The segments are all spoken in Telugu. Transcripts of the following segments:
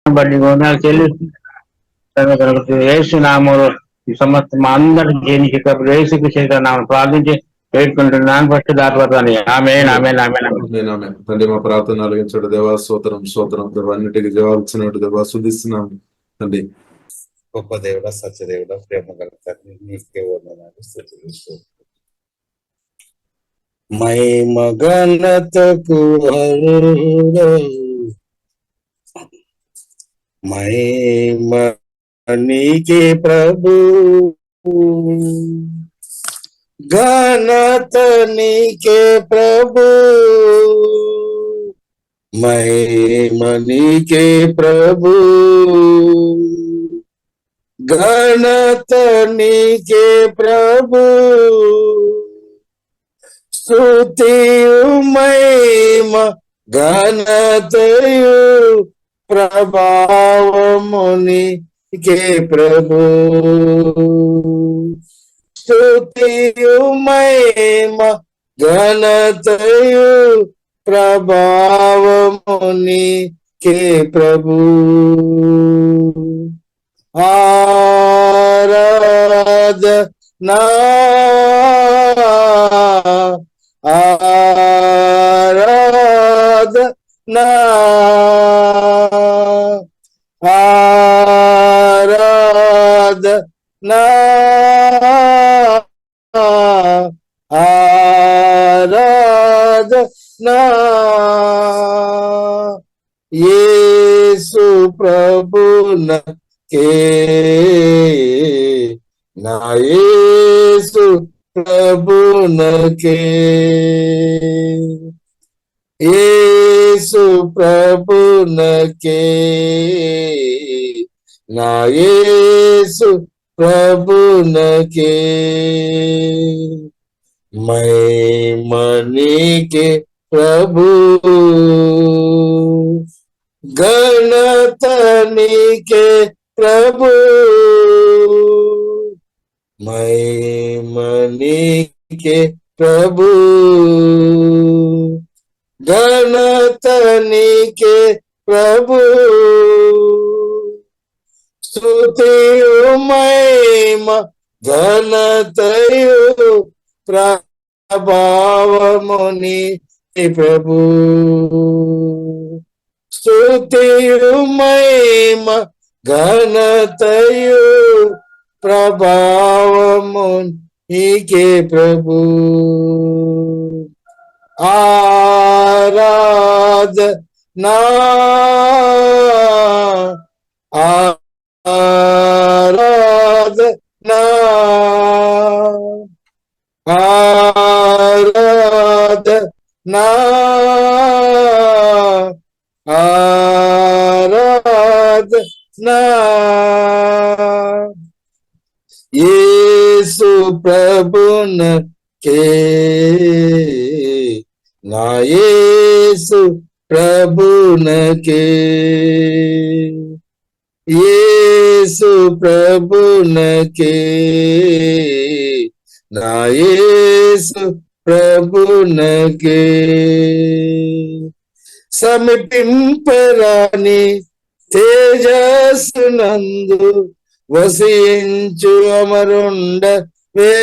బట్టి వందనాలు చెల్లిస్తూ యేసు నామములో ఈ సమస్త మా అందరి జయించి యేసుకు చేస్తున్నాము ప్రార్థించి వేడుకుంటున్నాను. ఫస్ట్ దాటిపోతాను. ఆమేన్ ఆమేన్ ఆమేన్ ఆమేన్. తండ్రి మా ప్రార్థన ఆలకించడు దేవా, స్తోత్రం స్తోత్రం దేవా, అన్నిటికీ జవాబు ఇచ్చినట్టు దేవా శుద్ధిస్తున్నాం తండ్రి. గొప్ప దేవుడ, సత్యదేవుడ, ప్రేమ గల తండ్రి, నీకే వందనాలు స్తుతులు. మహిమ ఘనతకు మహిమ నీకే ప్రభు, ఘనత నీకే ప్రభు, మహిమ నీకే ప్రభు, ఘనత నీకే ప్రభు, స్తుతియు మహిమ ఘనతయు ప్రభావము నీకే ప్రభు, స్తుతియు మహిమ ఘనతయు ప్రభావము నీకే ప్రభు, ఆరాధనా ఆరాధనా ఆరాధనా ఆరాధనా యేసు ప్రభునకే, నా యేసు ప్రభునకే, యేసు ప్రభునకే, నా యేసు ప్రభునకే, మహిమ నీకే ప్రభు, ఘనత నీకే ప్రభు, మహిమ నీకే ప్రభు, ఘనత నీకే ప్రభు, స్తుతియు మహిమ ఘనతయు ప్రభావము నీకే ప్రభు, స్తుతియు మహిమ ఘనతయు ప్రభావము నీకే ప్రభు, ఆరాధనా ఆరాధనా ఆరాధనా ఆరాధనా యేసు ప్రభునకే, నా యేసు ప్రభునకే, యేసు ప్రభునకే, నా యేసు ప్రభునకే, సమీపింపరాని తేజస్సునందు వసించు అమరుండవే,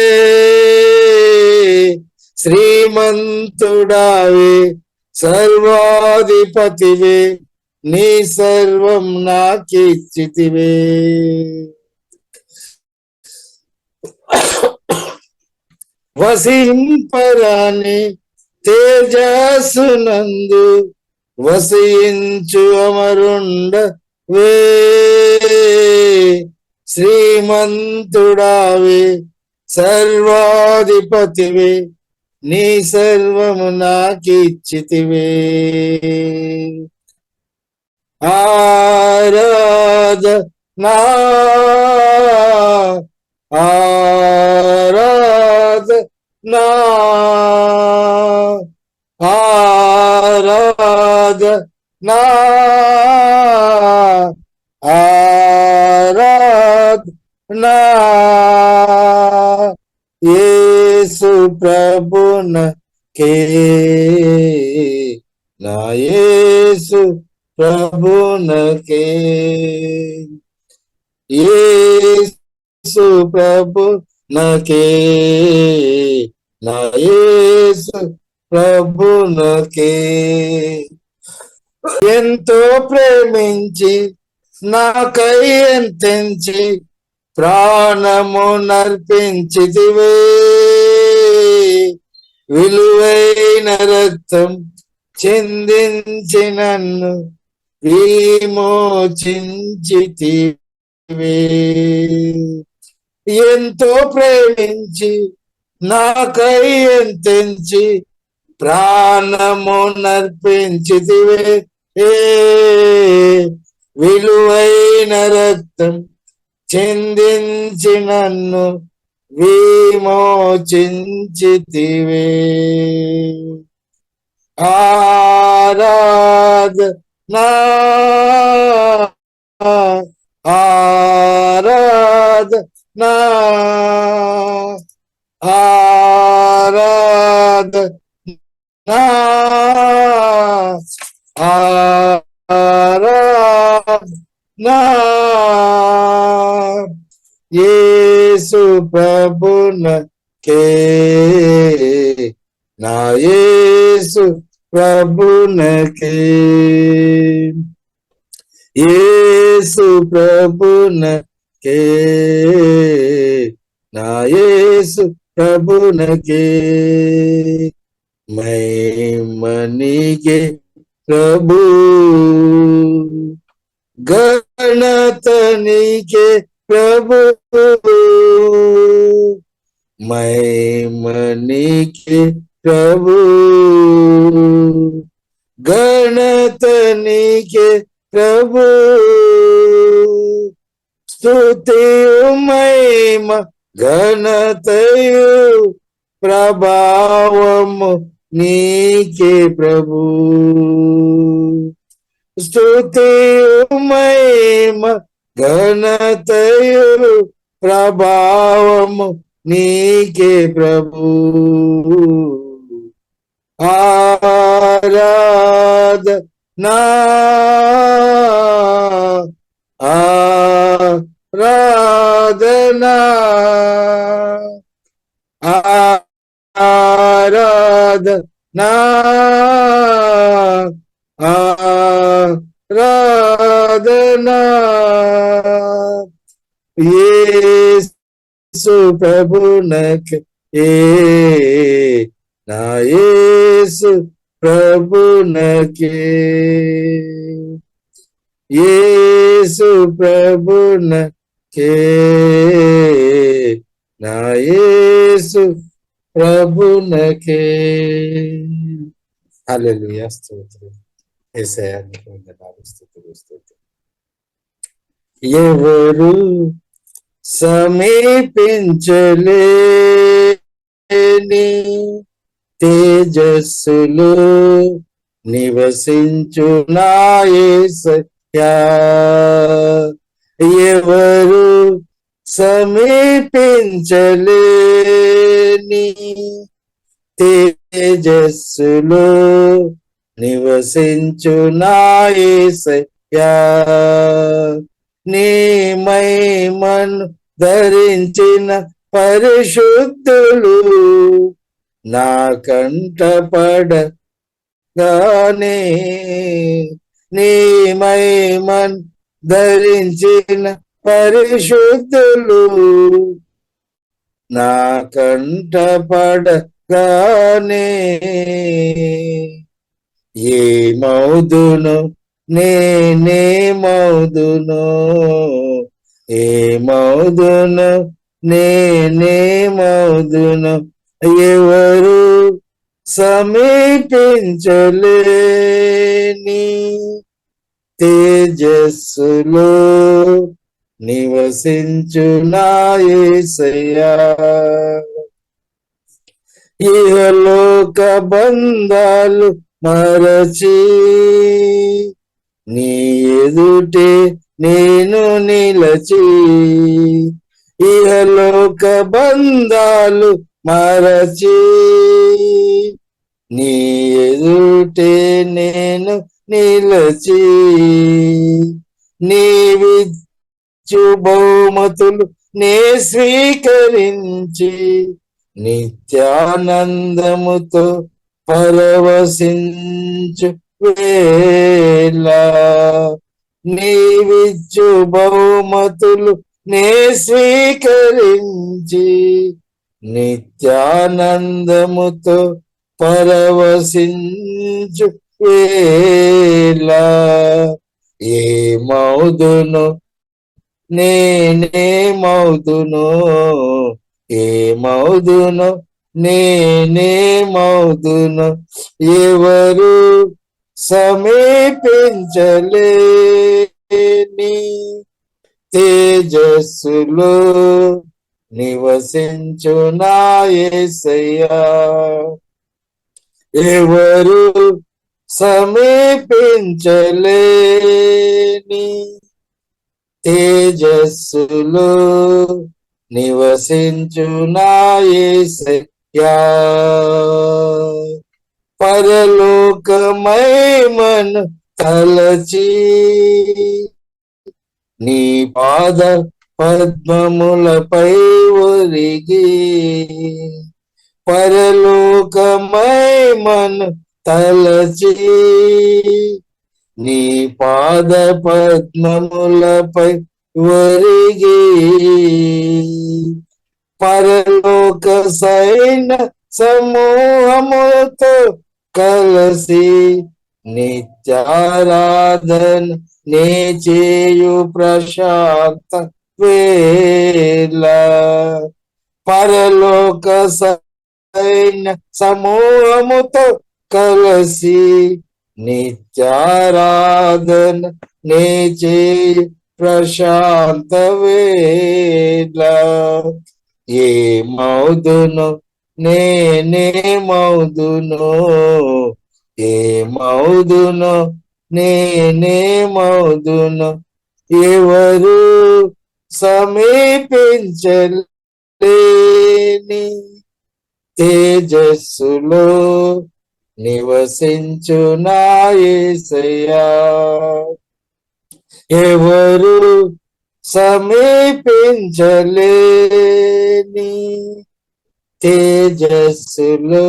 శ్రీమంతుడావే సర్వాధిపతివే, నీ సర్వం నాకిచ్చితివే, వసింపరాని తేజస్సునందు వసించు అమరుండవే, శ్రీమంతుడావే సర్వాధిపతివే, నీ సర్వము నాకిచ్చితివే, ఆరాధనా ఆరాధనా ఆరాధనా ఆరాధనా యేసు ప్రభునకే, నా యేసు ప్రభునకే యేసు ప్రభునకే నా యేసు ప్రభునకే ఎంతో ప్రేమించి నాకై ఎంతెంచి ప్రాణము నర్పించితివే విలువైన రక్తం చిందించి నన్ను విమోచించితివే ఎంతో ప్రేమించి నాకై ఎంతెంచి ప్రాణము నర్పించితివే విలువైన రక్తం చిందించి నన్ను విమోచించితివే ఆరాధనా ఆరాధనా ఆరాధనా ఆరాధనా యేసు ప్రభునకే నా యేసు ప్రభునకే యేసు ప్రభునకే నా యేసు ప్రభునకే మహిమనికే ప్రభు గణతనికే ప్రభు మహిమనికే ప్రభు గణతనికే ప్రభు స్తుతియు మహిమ ఘనతయు ప్రభావము నీకే ప్రభు స్తుతియు మహిమ ఘనతయు ప్రభావము నీకే ప్రభు ఆరాధనా ఆరాధనా ఆరాధనా ఆరాధనా యేసు ప్రభునకే నా యేసు ప్రభునకే యేసు ప్రభునకే నా యేసు ప్రభునకే హల్లెలూయా స్తోత్రం యేసయ్యా నీకు వందనాలు స్తుతులు స్తోత్రం ఎవరు సమీపించలేని తేజస్సులో నివసించు నా యేసయ్యా ఎవరు సమీపించలేని తేజస్సులో నివసించు నా యేసయ్యా నీ మహిమను ధరించిన పరిశుద్ధులు నా కంటపడగానే నీ మహిమను ధరించిన పరిశుద్ధులు నా కంటపడగానే ఏ మౌదును నేనే మౌదును ఏ మౌదును నేనే మౌదును ఎవరు సమీపించలేని తేజస్సులో నివసించు నా యేసయ్యా ఇహలోక బంధాలు మరచి నీ ఎదుటే నేను నిలచి ఇహలోక బంధాలు మరచి నీ ఎదుటే నేను నిలచి నీవిచ్చు బహుమతులు నే స్వీకరించి నిత్యానందముతో పరవశించు వేళ నీవిచ్చు బహుమతులు నే స్వీకరించి నిత్యానందముతో పరవశించు వేళ ఏ మౌదును నేనే మౌదును ఏ మౌదును నేనే మౌదును ఎవరు సమీపించలేని తేజస్సులో నివసించు నా యేసయ్యా ఎవరు సమీపించలేని తేజస్సులో నివసించు నా యేసయ్యా పరలోకమహిమను తలచి నీ పాద పద్మములపై ఒరిగి పరలోకమహిమను తలచి నీ పాద పద్మములపై ఒరిగి పరలోక సైన్య సమూహముతో కలసి నిత్యారాధన నే చేయు ప్రశాంత వేళ పరలోక సైన్య సమూహముతో కలసి నిత్యారాధన నే చేయు ప్రశాంత వేళ ఏ మౌదును నేనే మౌదును ఏ మౌదును నేనే మౌదును ఎవరు సమీపించలేని తేజస్సులో నివసించు నా యేసయ్యా ఎవరు సమీపించలేని తేజస్సులో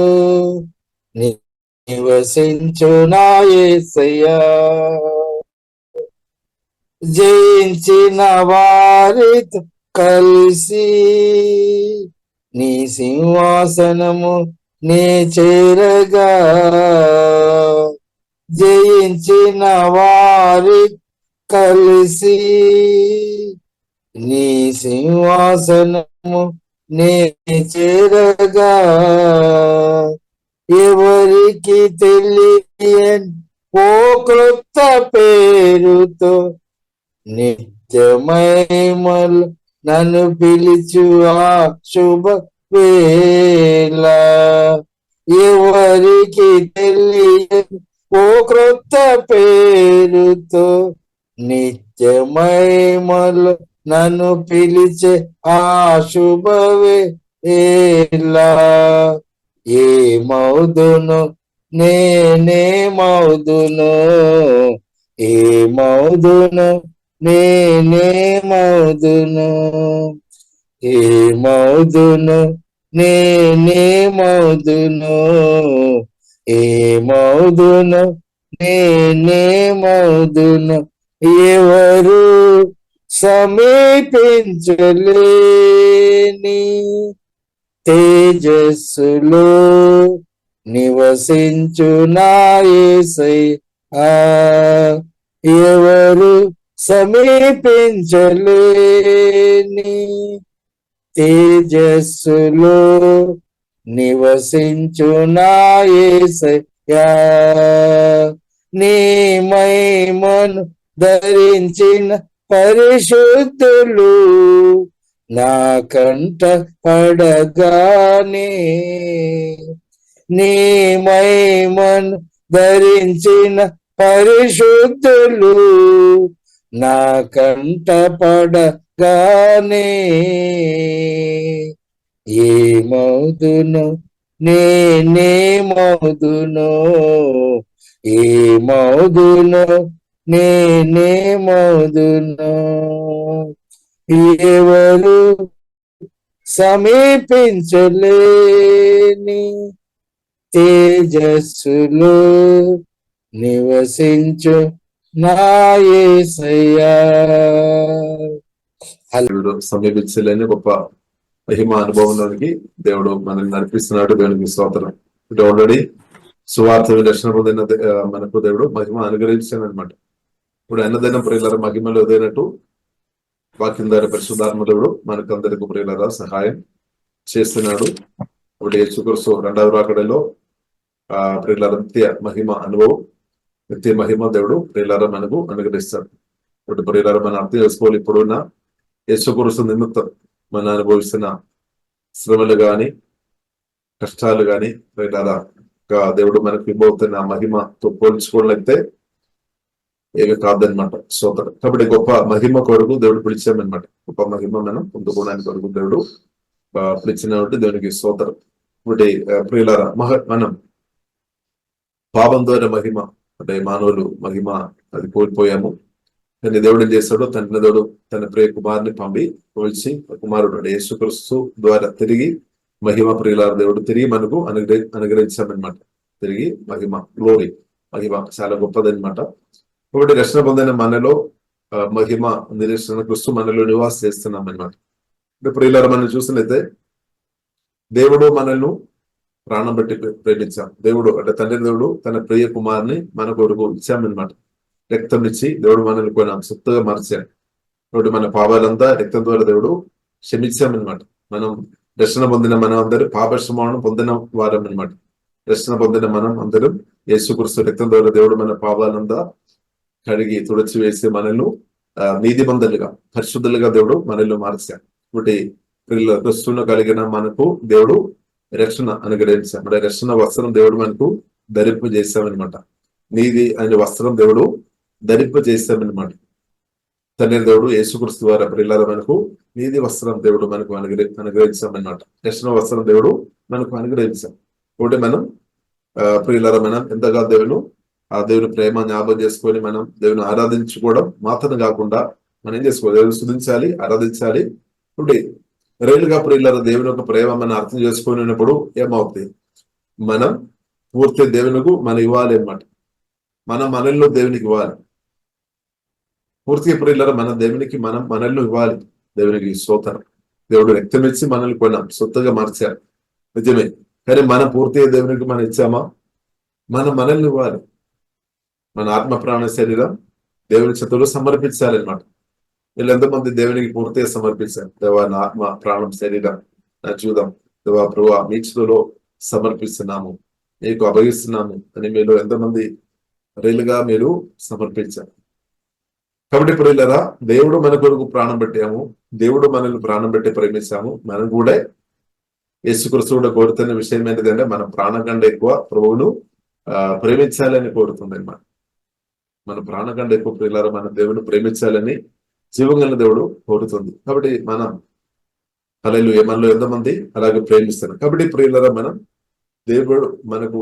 నివసించు నా యేసయ్యా జయించిన వారితో కలిసి నీ సింహాసనము నే చేరగా జయించిన వారి కలిసి నీ సింహాసనము నే చేరగా ఎవరికి తెలియని ఓ క్రొత్త పేరుతో నిత్యమహిమలు నన్ను పిలుచు ఆ శుభ వేళ ఎవరికి తెలియని ఓ క్రొత్త పేరుతో నిత్యమహిమలు నన్ను పిలిచే ఆ శుభ వేళ ఏ మౌదును నేనే మౌదును ఏ మౌదును నేనే మౌదును ఏ మౌదును నేనే మౌదును ఏ మౌదును నేనే మౌదును ఎవరు సమీపించలేని తేజస్సులో నివసించు నా యేసయ్యా ఎవరు సమీపించలేని తేజస్సులో నివసించు నా యేసయ్యా నీ మహిమను ధరించిన పరిశుద్ధులు నా కంట పడగానే నీ మహిమను ధరించిన పరిశుద్ధులు నా కంట పడగానే ఏ మౌదును నేనేమవుదునో ఏమవుదునో నేనేమవుదునో ఎవరు సమీపించలేని తేజస్సులు నివసించు నా యేసయ్యా. దేవుడు సమీపించలేని గొప్ప మహిమ అనుభవంలోనికి దేవుడు మనల్ని నడిపిస్తున్నాడు. దేవునికి స్తోత్రం. ఇటు ఆల్రెడీ సువార్త రక్షణ పొందిన మనకు దేవుడు మహిమ అనుగ్రహించాడు అనమాట. ఇప్పుడు అన్నదైన ప్రియుల మహిమలో ఏదైనట్టు వాక్యం ద్వారా పరిశుద్ధాత్మ దేవుడు మనకందరికి ప్రియుల సహాయం చేస్తున్నాడు. ఇప్పుడు యేసుక్రీస్తు రెండవ రాకడలో ప్రియుల నిత్య మహిమ అనుభవం, నిత్య మహిమ దేవుడు ప్రియుల మనకు అనుగ్రహిస్తాడు. ఇప్పుడు ప్రియుల మనం అర్థం చేసుకోవాలి. ఇప్పుడున్న యేసుక్రీస్తు నిమిత్తం మనం అనుభవిస్తున్న శ్రమలు గాని కష్టాలు గాని దేవుడు మనకు ఇవ్వబోతున్న మహిమతో పోల్చుకోవాలంటే ఏమి కాదనమాట. స్తోత్రం. కాబట్టి గొప్ప మహిమ కొరకు దేవుడు పిలిచామన్నమాట. గొప్ప మహిమ మనం పొందుకోవడానికి కొరకు దేవుడు పిలిచిన దేవునికి స్తోత్రం. ఇప్పుడు ప్రియులారా మనం పాపం ద్వారా మహిమ అంటే మానవులు మహిమ అది కోల్పోయాము. కానీ దేవుడు ఏం చేస్తాడు, తండ్రి దేవుడు తన ప్రియ కుమారుని పంపి పోల్చి కుమారుడు యేసుక్రీస్తు ద్వారా తిరిగి మహిమ ప్రియులార దేవుడు తిరిగి మనకు అనుగ్రహించామన్నమాట. తిరిగి మహిమ గ్లోరీ మహిమ చాలా గొప్పదనమాట. కాబట్టి రక్షణ పొందిన మనలో మహిమ నిరీక్షణ క్రీస్తు మనలో నివాస చేస్తున్నాం అన్నమాట. ఇప్పుడు ప్రియులార మనం చూసినట్లయితే దేవుడు మనల్ని ప్రాణం బట్టి ప్రేమించాం. దేవుడు అంటే తండ్రి దేవుడు తన ప్రియ కుమారుని మన కొరకు ఇచ్చామన్నమాట. రక్తం ఇచ్చి దేవుడు మనల్ని కొన్ని సొత్తుగా మార్చాడు. కాబట్టి మన పాపాలంతా రక్తం ద్వారా దేవుడు క్షమించామన్నమాట. మనం రక్షణ పొందిన మనం అందరూ పాపక్షమానం పొందిన వారం అనమాట. రక్షణ పొందిన మనం అందరం యేసుక్రీస్తు రక్తం ద్వారా దేవుడు మన పాపాలంతా కడిగి తుడిచి వేసి మనల్ని నీతిమంతులుగా పరిశుద్ధులుగా దేవుడు మనల్ని మార్చాడు. కాబట్టి క్రీస్తును కలిగిన మనకు దేవుడు రక్షణ అనుగ్రహించాం. అంటే రక్షణ వస్త్రం దేవుడు మనకు ధరింపు చేశామన్నమాట. నీతి అనే వస్త్రం దేవుడు ధరింపు చేశామన్నమాట. తండ్రి దేవుడు యేసుక్రీస్తు ద్వారా ప్రియులారా మనకు నీతి వస్త్రం దేవుడు మనకు అనుగ్రహించామన్నమాట. రక్షణ వస్త్రం దేవుడు మనకు అనుగ్రహించాం. కాబట్టి మనం ప్రియులారా మనం ఎంతగా దేవుని ప్రేమ జ్ఞాపకం చేసుకొని మనం దేవుని ఆరాధించుకోవడం మాత్రం కాకుండా మనం ఏం చేసుకోవాలి, దేవుని స్తుతించాలి, ఆరాధించాలి. ఇప్పుడు రైలుగా ప్రియులారా దేవుని యొక్క ప్రేమ మనం అర్థం చేసుకున్నప్పుడు ఏమవుతుంది, మనం పూర్తి దేవునికి మనం ఇవ్వాలి అన్నమాట. మనం మనల్లో దేవునికి ఇవ్వాలి. పూర్తిగా ప్రియులారా మన దేవునికి మనం మనల్లో ఇవ్వాలి. దేవునికి స్తోత్రం. దేవుడు రక్తం ఇచ్చి మనల్ని కొన్నాం, సొత్తుగా మార్చారు, నిజమే. కానీ మనం పూర్తిగా దేవునికి మనం ఇచ్చామా? మనం మనల్ని ఇవ్వాలి. మన ఆత్మ ప్రాణ శరీరం దేవుని చేతుల్లో సమర్పించాలన్నమాట. వీళ్ళు ఎంతమంది దేవునికి పూర్తిగా సమర్పించారు? దేవా నా ఆత్మ ప్రాణం శరీరం నా చూద్దాం దేవా ప్రభు మీ చేతుల్లో సమర్పిస్తున్నాము, నీకు అభగిస్తున్నాము అని మీరు ఎంతమంది రైలుగా మీరు సమర్పించారు? కాబట్టి ప్రియులారా దేవుడు మన కొరకు ప్రాణం పెట్టాము, దేవుడు మనల్ని ప్రాణం పెట్టి ప్రేమించాము. మనం కూడా యేసుక్రీస్తు కూడా కోరుతున్న విషయం ఏంటిదంటే మన ప్రాణం కంటే ఎక్కువ ప్రభువును ప్రేమించాలని కోరుతుంది అన్నమాట. మన ప్రాణం కంటే ఎక్కువ ప్రియులారా మన దేవుని ప్రేమించాలని జీవంగల దేవుడు కోరుతుంది. కాబట్టి మనం హల్లెలూయా మనలో ఎంతమంది అలాగే ప్రేమిస్తారు. కాబట్టి ప్రియులారా మనం దేవుడు మనకు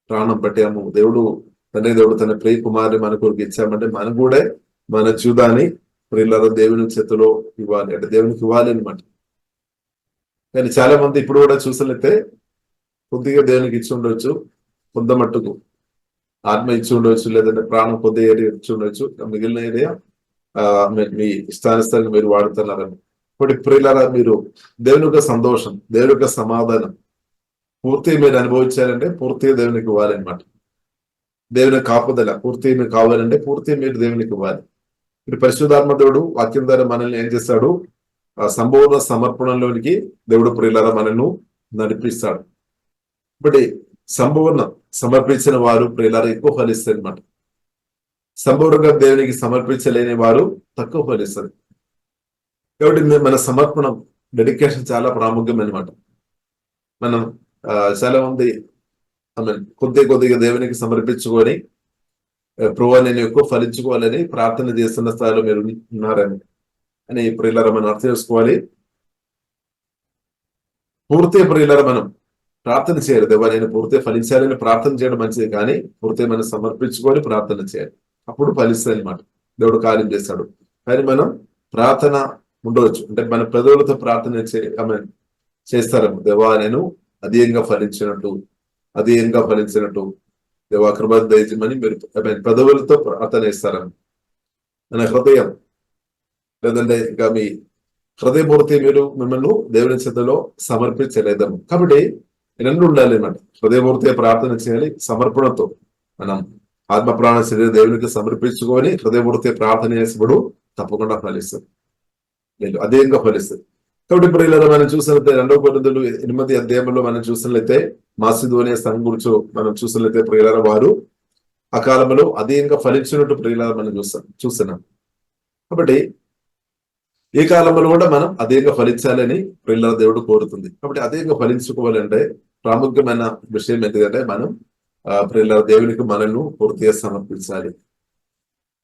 ప్రాణం పెట్టాము, దేవుడు తండ్రి దేవుడు తన ప్రియ కుమారుని మన కొరకు ఇచ్చామంటే మనం కూడా మన జీవితాన్ని ప్రియులారా దేవుని చేతిలో ఇవ్వాలి, అంటే దేవునికి ఇవ్వాలి అనమాట. కానీ చాలా మంది ఇప్పుడు కూడా చూసినట్లయితే కొద్దిగా దేవునికి ఇచ్చి ఉండొచ్చు, కొంత మట్టుకు ఆత్మ ఇచ్చి ఉండవచ్చు, లేదంటే ప్రాణం కొద్దిగా ఇచ్చి ఉండొచ్చు, మిగిలిన ఏరియా మీ ఇష్టానుసారంగా మీరు వాడుతున్నారని. ఇప్పుడు ప్రియులారా మీరు దేవుని యొక్క సంతోషం, దేవుని యొక్క సమాధానం పూర్తిగా మీరు అనుభవించాలంటే పూర్తిగా దేవునికి ఇవ్వాలన్నమాట. దేవుని కాపుదల పూర్తిగా మీకు కావాలంటే పూర్తిగా మీరు దేవునికి ఇవ్వాలి. ఇప్పుడు పరిశుద్ధాత్మ దేవుడు వాక్యం ద్వారా మనల్ని ఏం చేస్తాడు, సంపూర్ణ సమర్పణలోనికి దేవుడు ప్రియులారా మనల్ని నడిపిస్తాడు. ఇప్పుడు సంపూర్ణ సమర్పించిన వారు ప్రియులారా ఎక్కువ ఫలిస్తారు అనమాట. సంపూర్ణంగా దేవునికి సమర్పించలేని వారు తక్కువ ఫలిస్తారు. కాబట్టి మన సమర్పణం డెడికేషన్ చాలా ప్రాముఖ్యం అనమాట. మనం చాలా మంది కొద్దిగా దేవునికి సమర్పించుకొని ప్రభువా నేను ఎక్కువ ఫలించుకోవాలని ప్రార్థన చేస్తున్న స్థాయిలో మీరు ఉన్నారని అని ప్రియులారా మనం అర్థం చేసుకోవాలి. పూర్తిగా ప్రియులారా మనం ప్రార్థన చేయాలి. దేవా నేను పూర్తిగా ఫలించాలని ప్రార్థన చేయడం మంచిది, కానీ పూర్తిగా మనం సమర్పించుకొని ప్రార్థన చేయాలి. అప్పుడు ఫలిస్తుంది అనమాట, దేవుడు కార్యం చేస్తాడు. కానీ మనం ప్రార్థన ఉండవచ్చు, అంటే మన పెదవులతో ప్రార్థన చేస్తారేమో, దేవా నేను అధీనంగా ఫలించినట్టు దేవా కృప దయచేయమని మీరు పెదవులతో ప్రార్థన చేస్తారని. మన హృదయం లేదంటే ఇంకా మీ హృదయపూర్తి మీరు మిమ్మల్ని దేవుని చేతిలో సమర్పించలేదము. కాబట్టి రెండు ఉండాలి అన్నమాట. హృదయపూర్తిగా ప్రార్థన చేయాలి, సమర్పణతో మనం ఆత్మ ప్రాణ శరీర దేవునికి సమర్పించుకొని హృదయపూర్తిగా ప్రార్థన చేసినప్పుడు తప్పకుండా ఫలిస్తుంది, లేదు అదేంగా ఫలిస్తుంది. కాబట్టి ఇప్పుడు ఇలా మనం చూసినట్లయితే 2 కొరింథీయులు 8 అధ్యాయంలో మనం చూసినట్లయితే మాసిదోనియా సంఘం గురించి మనం చూసినట్లయితే ప్రియులారా వారు ఆ కాలంలో అదేంగా ఫలించినట్టు ప్రియులారా మనం చూస్తున్నాం. కాబట్టి ఈ కాలంలో కూడా మనం అదేంగా ఫలించాలని ప్రియులారా దేవుడు కోరుతుంది. కాబట్టి అదేంగా ఫలించుకోవాలంటే ప్రాముఖ్యమైన విషయం ఏంటంటే మనం ప్రియులారా దేవునికి మనల్ని పూర్తిగా సమర్పించాలి.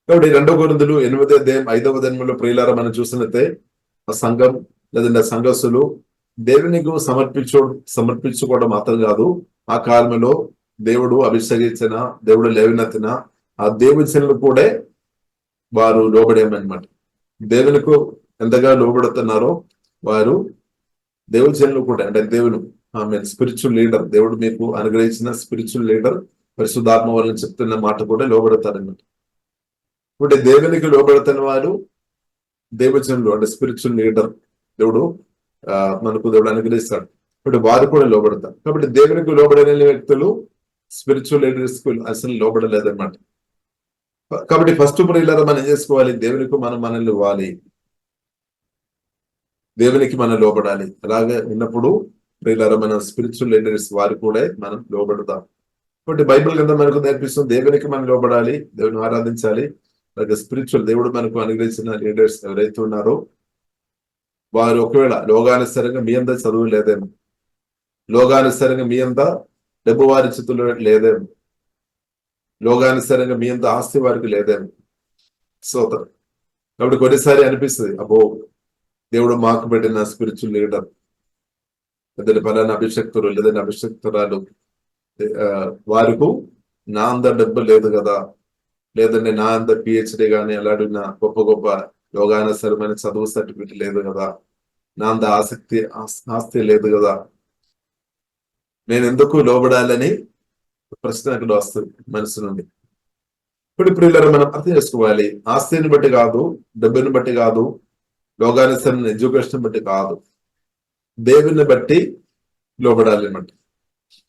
కాబట్టి 2 కొరింథీయులు 8 అధ్యాయం 5వ వచనంలో ప్రియులారా మనం చూసినట్లయితే ఆ సంఘం లేదంటే సంఘస్థులు దేవునికి సమర్పించుకోవడం మాత్రం కాదు, ఆ కాలంలో దేవుడు అభిషేకించిన, దేవుడు లేవనెత్తిన ఆ దేవుని జనులు కూడా వారు లోబడేమన్నమాట. దేవునికి ఎంతగా లోబడుతున్నారో వారు దేవుని జనులు కూడా, అంటే దేవుడు స్పిరిచువల్ లీడర్, దేవుడు మీకు అనుగ్రహించిన స్పిరిచువల్ లీడర్ పరిశుద్ధాత్మ వాళ్ళని చెప్తున్న మాట కూడా లోబడతారన్నమాట. ఇప్పుడు దేవునికి లోబడుతున్న వారు దేవుజనులు, అంటే స్పిరిచువల్ లీడర్ దేవుడు మనకు దేవుడు అనుగ్రహిస్తాడు. ఇప్పుడు వారు కూడా లోబడతారు. కాబట్టి దేవునికి లోబడలేని వ్యక్తులు స్పిరిచువల్ లీడర్స్ కు అసలు లోబడలేదన్నమాట. కాబట్టి ఫస్ట్ ప్రియులారా మనం ఏం చేసుకోవాలి, దేవునికి మనల్ని ఇవ్వాలి, దేవునికి మనం లోబడాలి. అలాగే ఉన్నప్పుడు ప్రియులారా మన స్పిరిచువల్ లీడర్స్ వారు కూడా మనం లోబడతాం. కాబట్టి బైబిల్ కింద మనకు నేర్పిస్తుంది దేవునికి మనం లోబడాలి, దేవుని ఆరాధించాలి. అలాగే స్పిరిచువల్ దేవుడు మనకు అనుగ్రహించిన లీడర్స్ ఎవరైతే ఉన్నారో వారు ఒకవేళ లోకానుసారంగా మీ అంతా చదువు లేదేమో, లోకానుసారంగా మీ అంతా డబ్బు వారి చేతుల్లో లేదేమో, లోకానుసారంగా మీ అంతా ఆస్తి వారికి లేదేమో. స్తోత్రం. కాబట్టి కొన్నిసారి అనిపిస్తుంది, అబ్బో దేవుడు మాకు పెట్టిన స్పిరిచువల్ లీడర్ లేదంటే ఫలానా అభిషక్తులు లేదంటే అభిషక్తురాలు వారికి నా అంత డబ్బు లేదు కదా, లేదంటే నా అంత పిహెచ్డి కానీ అలాంటి గొప్ప గొప్ప యోగానుసరమైన చదువు సర్టిఫికెట్ లేదు కదా, నా అంత ఆస్తి లేదు కదా, నేను ఎందుకు లోబడాలని ప్రశ్న అక్కడ వస్తుంది మనసు నుండి. ఇప్పుడు ప్రియులారా మనం అర్థం చేసుకోవాలి, ఆస్తిని బట్టి కాదు, డబ్బుని బట్టి కాదు, లోకానుసరమైన ఎడ్యుకేషన్ బట్టి కాదు, దేవుని బట్టి లోబడాలి అన్నమాట.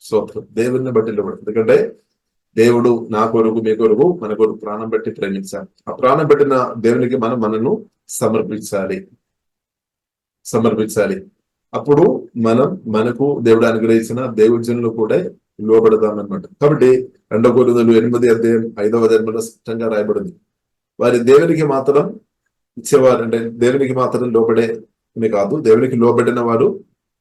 సో దేవుని బట్టి లోబడాలి. ఎందుకంటే దేవుడు నా కొరకు మీ కొరకు మన కొరకు ప్రాణం పెట్టి ప్రేమించాలి. ఆ ప్రాణం పెట్టిన దేవునికి మనను సమర్పించాలి. అప్పుడు మనకు దేవుడు అనుగ్రహించిన దేవుజనులు కూడా లోబడదామన్నమాట. కాబట్టి 2 కొరింథీయులు 8 అధ్యాయం 5వ వచనంలో స్పష్టంగా రాయబడింది, వారి దేవునికి మాత్రం ఇచ్చేవారు, అంటే దేవునికి మాత్రం లోబడే కాదు, దేవునికి లోబడిన వారు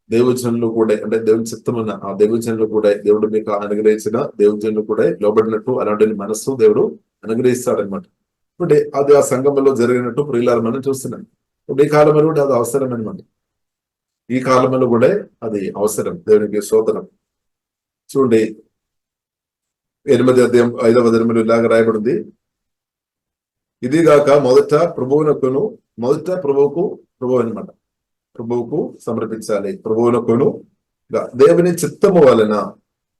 దేవుజనులు కూడా, అంటే దేవుని చిత్తమున్న ఆ దేవుజనులు కూడా దేవుడు మీకు అనుగ్రహించిన దేవుజనులు కూడా లోబడినట్టు అలాంటి మనస్సు దేవుడు అనుగ్రహిస్తాడనమాట. అంటే అది ఆ సంఘంలో జరిగినట్టు ప్రియులారా మనం చూస్తున్నాం. ఇప్పుడు ఈ కాలంలో కూడా అది అవసరం అనమాట. ఈ కాలంలో కూడా అది అవసరం. దేవునికి స్తోత్రం. చూడండి 8వ అధ్యాయం 5వ వచనంలో ఇలాగ రాయబడింది, ఇదిగాక మొదట ప్రభువు అనమాట, ప్రభువుకు సమర్పించాలి. ప్రభువునకును దేవుని చిత్తము వలన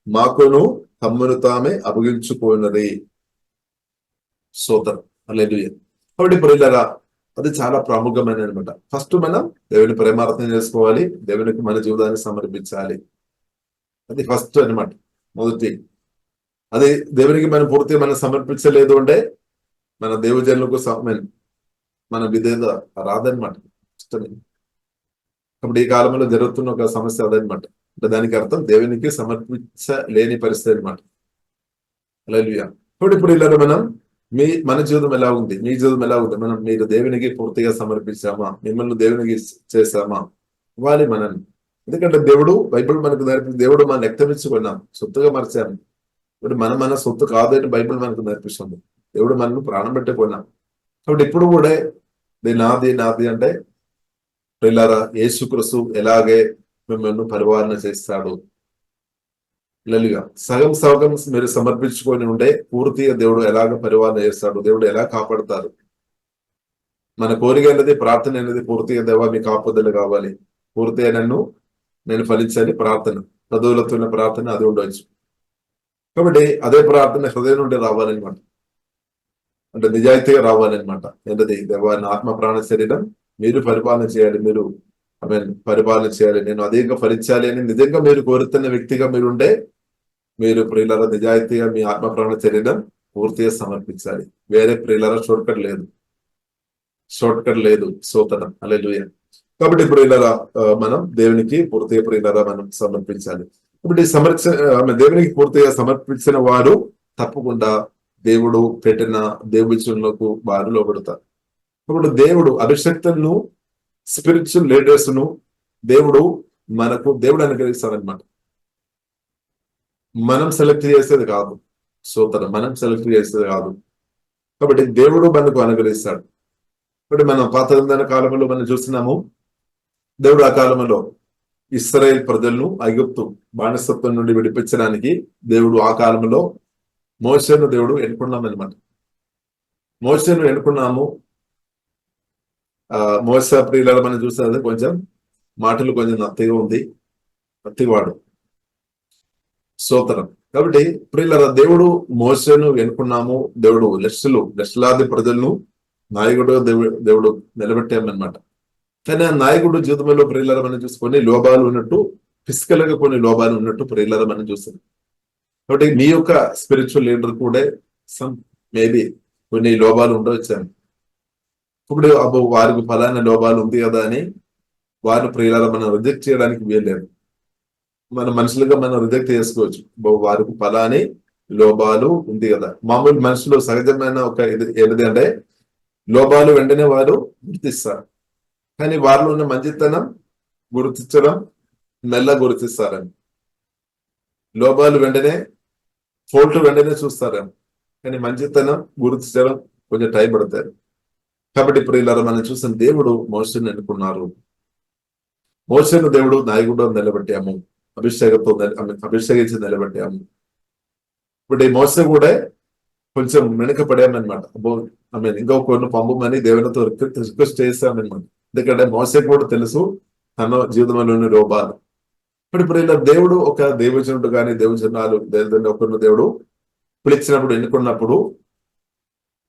మాకును తమ్మును తామే అప్పగించుకున్నది. స్తోత్రం. హల్లెలూయా. కాబట్టి ప్రియులారా అది చాలా ప్రాముఖ్యమైన అనమాట. ఫస్ట్ మనం దేవుని ప్రేమార్థం చేసుకోవాలి, దేవునికి మన జీవితాన్ని సమర్పించాలి. అది ఫస్ట్ అనమాట, మొదటి. అది దేవునికి మనం పూర్తిగా మనం సమర్పించలేదు అంటే మన దేవుజనులకు మన విధేయత రాదనమాట. కాబట్టి ఈ కాలంలో జరుగుతున్న ఒక సమస్య అదనమాట. అంటే దానికి అర్థం దేవునికి సమర్పించలేని పరిస్థితి అనమాట. హల్లెలూయా. ఇప్పుడు ఇలా మనం మన జీవితం ఎలా ఉంది, మీ జీవితం ఎలా ఉంది, మీరు దేవునికి పూర్తిగా సమర్పించామా, మిమ్మల్ని దేవునికి చేశామా, ఇవ్వాలి మనల్ని. ఎందుకంటే దేవుడు బైబిల్ మనకు నేర్పించి, దేవుడు మనం వ్యక్తమించుకున్నాం, సొత్తుగా మర్చాము. ఇప్పుడు మన సొత్తు కాదని బైబిల్ మనకు నేర్పిస్తుంది. దేవుడు మనల్ని ప్రాణం పెట్టుకున్నాం. కాబట్టి ఇప్పుడు కూడా నాది అంటే ప్రియులారా యేసుక్రీస్తు ఎలాగే మిమ్మల్ని పరిపాలన చేస్తాడు, లలిగా సగం సగం మీరు సమర్పించుకొని ఉండే పూర్తిగా దేవుడు ఎలాగ పరిపాలన చేస్తాడు, దేవుడు ఎలా కాపాడుతారు. మన కోరిక అనేది, ప్రార్థన అనేది పూర్తిగా దేవా మీ కాపుదల కావాలి, పూర్తిగా నేను ఫలించాలి ప్రార్థన, చదువులతో ప్రార్థన అది ఉండవచ్చు. కాబట్టి అదే ప్రార్థన హృదయం నుండి రావాలన్నమాట, అంటే నిజాయితీగా రావాలన్నమాట. ఏంటది, దేవా నా ఆత్మ ప్రాణ శరీరం మీరు పరిపాలన చేయాలి, మీరు పరిపాలన చేయాలి, నేను అధికంగా ఫలించాలి అని నిజంగా మీరు కోరుతున్న వ్యక్తిగా మీరు ఉండే, మీరు ప్రియులార నిజాయితీగా మీ ఆత్మ ప్రాణ శరీరం పూర్తిగా సమర్పించాలి. వేరే ప్రియులార షార్ట్ కట్ లేదు సోతనం. హల్లెలూయా. కాబట్టి ప్రియులారా మనం దేవునికి పూర్తిగా ప్రియులారా మనం సమర్పించాలి. కాబట్టి దేవునికి పూర్తిగా సమర్పించిన వారు తప్పకుండా దేవుడు పెట్టిన దేవుచులకు వారు లోబడతారు. ఇప్పుడు దేవుడు అభిషక్తులను, స్పిరిచువల్ లీడర్స్ ను దేవుడు అనుగ్రహిస్తారనమాట. మనం సెలెక్ట్ చేసేది కాదు, సోతనం మనం సెలెక్ట్ చేసేది కాదు. కాబట్టి దేవుడు మనకు అనుగ్రహిస్తాడు. ఇప్పుడు మనం పాత కాలంలో మనం చూస్తున్నాము, దేవుడు ఆ కాలంలో ఇశ్రాయేల్ ప్రజలను ఐగుప్తు బానిసత్వం నుండి విడిపించడానికి దేవుడు ఆ కాలంలో మోషేను దేవుడు ఎన్నుకున్నామన్నమాట. మోషేను ఎన్నుకున్నాము. మోసే ప్రియుల మనం చూసినది కొంచెం మాటలు కొంచెం నత్తిగా ఉంది, నత్తివాడు సోతరం. కాబట్టి ప్రియుల దేవుడు మోషేను ఎన్నుకున్నాము, దేవుడు లక్షలాది ప్రజలను నాయకుడు దేవుడు నిలబెట్టామన్నమాట. కానీ ఆ నాయకుడు జీవితంలో ప్రియుల మనం చూసి కొన్ని లోపాలు ఉన్నట్టు, ఫిజికల్ గా కొన్ని లోపాలు ఉన్నట్టు ప్రియుల మనం చూస్తున్నాం. కాబట్టి మీ యొక్క స్పిరిచువల్ లీడర్ కూడా మేబీ కొన్ని లోపాలు ఉండవచ్చాను. ఇప్పుడు వారికి ఫలానా లోపాలు ఉంది కదా అని వారిని ప్రియుల మనం రిజెక్ట్ చేయడానికి వీల్లేదు. మన మనుషులుగా మనం రిజెక్ట్ చేసుకోవచ్చు, వారికి ఫలాని లోపాలు ఉంది కదా. మామూలు మనుషులు సహజమైన ఒక ఏది అంటే లోపాలు వెంటనే వారు గుర్తిస్తారు, కానీ వారిలో ఉన్న మంచితనం గుర్తించడం మెల్ల గుర్తిస్తారని. లోపాలు వెంటనే, ఫోల్ట్ వెంటనే చూస్తారని, కానీ మంచితనం గుర్తించడం కొంచెం టైం పడతారు. కాబట్టి ప్రియులారా మనం చూసిన దేవుడు మోషేను ఎన్నుకున్నారు. మోషేను దేవుడు నాయకుడు నిలబెట్టాము, అభిషేకించి నిలబెట్టాము. ఇప్పుడు ఈ మోసే కూడా కొంచెం వెనుకపడామన్నమాట. ఇంకా కొన్ని పంపమని దేవునితో రిక్వెస్ట్ చేశామన్నమాట. ఎందుకంటే మోసే కూడా తెలుసు తన జీవితంలోని లోపాలు. ఇప్పుడు ఇలా దేవుడు ఒక దేవజనుడు కానీ దేవజనాలు ఒకరిని దేవుడు పిలిచినప్పుడు, ఎన్నుకున్నప్పుడు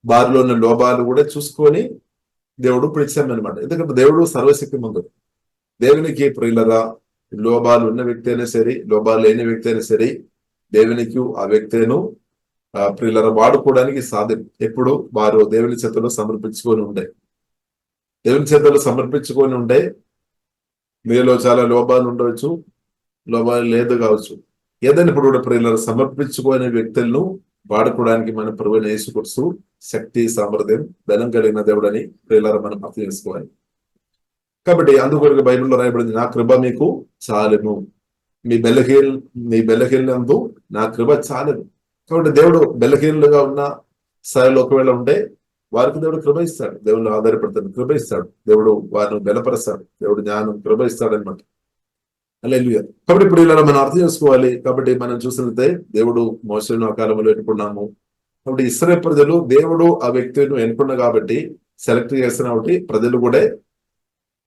వారిలో ఉన్న లోపాలు కూడా చూసుకొని దేవుడు పిలిచామన్నమాట. ఎందుకంటే దేవుడు సర్వశక్తిమంతుడు. దేవునికి ప్రియులరా లోపాలు ఉన్న వ్యక్తి అయినా సరే, లోపాలు లేని వ్యక్తి అయినా సరే, దేవునికి ఆ వ్యక్తిను ప్రియులరా వాడుకోవడానికి సాధ్యం. ఎప్పుడు వారు దేవుని చేతుల్లో సమర్పించుకొని ఉండే మీలో చాలా లోపాలు ఉండవచ్చు, లోపాలు లేదు కావచ్చు. ఏదైనా ఇప్పుడు కూడా ప్రియులరా సమర్పించుకునే వ్యక్తులను వాడుకోవడానికి మన ప్రభువైన యేసుక్రీస్తు శక్తి, సామర్థ్యం, బలం కలిగిన దేవుడని ప్రియులారా మనం అర్థం చేసుకోవాలి. కాబట్టి అందుకొరకు బైబిల్లో రాయబడింది, నా కృప మీకు చాలును, మీ బెలహీనందు నా కృప చాలును. కాబట్టి దేవుడు బెలహీనులుగా ఉన్న స్థాయిలో ఒకవేళ ఉంటే వారికి దేవుడు కృప ఇస్తాడు, దేవుడు ఆధారపడతాడు, కృప ఇస్తాడు, దేవుడు వారిని బలపరుస్తాడు, దేవుడు జ్ఞానం కృప ఇస్తాడు అనమాట. హల్లెలూయా. కాబట్టి ఇప్పుడు ఇలా మనం అర్థం చేసుకోవాలి. కాబట్టి మనం చూసినట్లయితే దేవుడు మోషేను ఆ కాలంలో ఎన్నుకున్నాము. కాబట్టి ఇశ్రాయేలు ప్రజలు దేవుడు ఆ వ్యక్తిని ఎన్నుకున్న కాబట్టి, సెలెక్ట్ చేసిన కాబట్టి ప్రజలు కూడా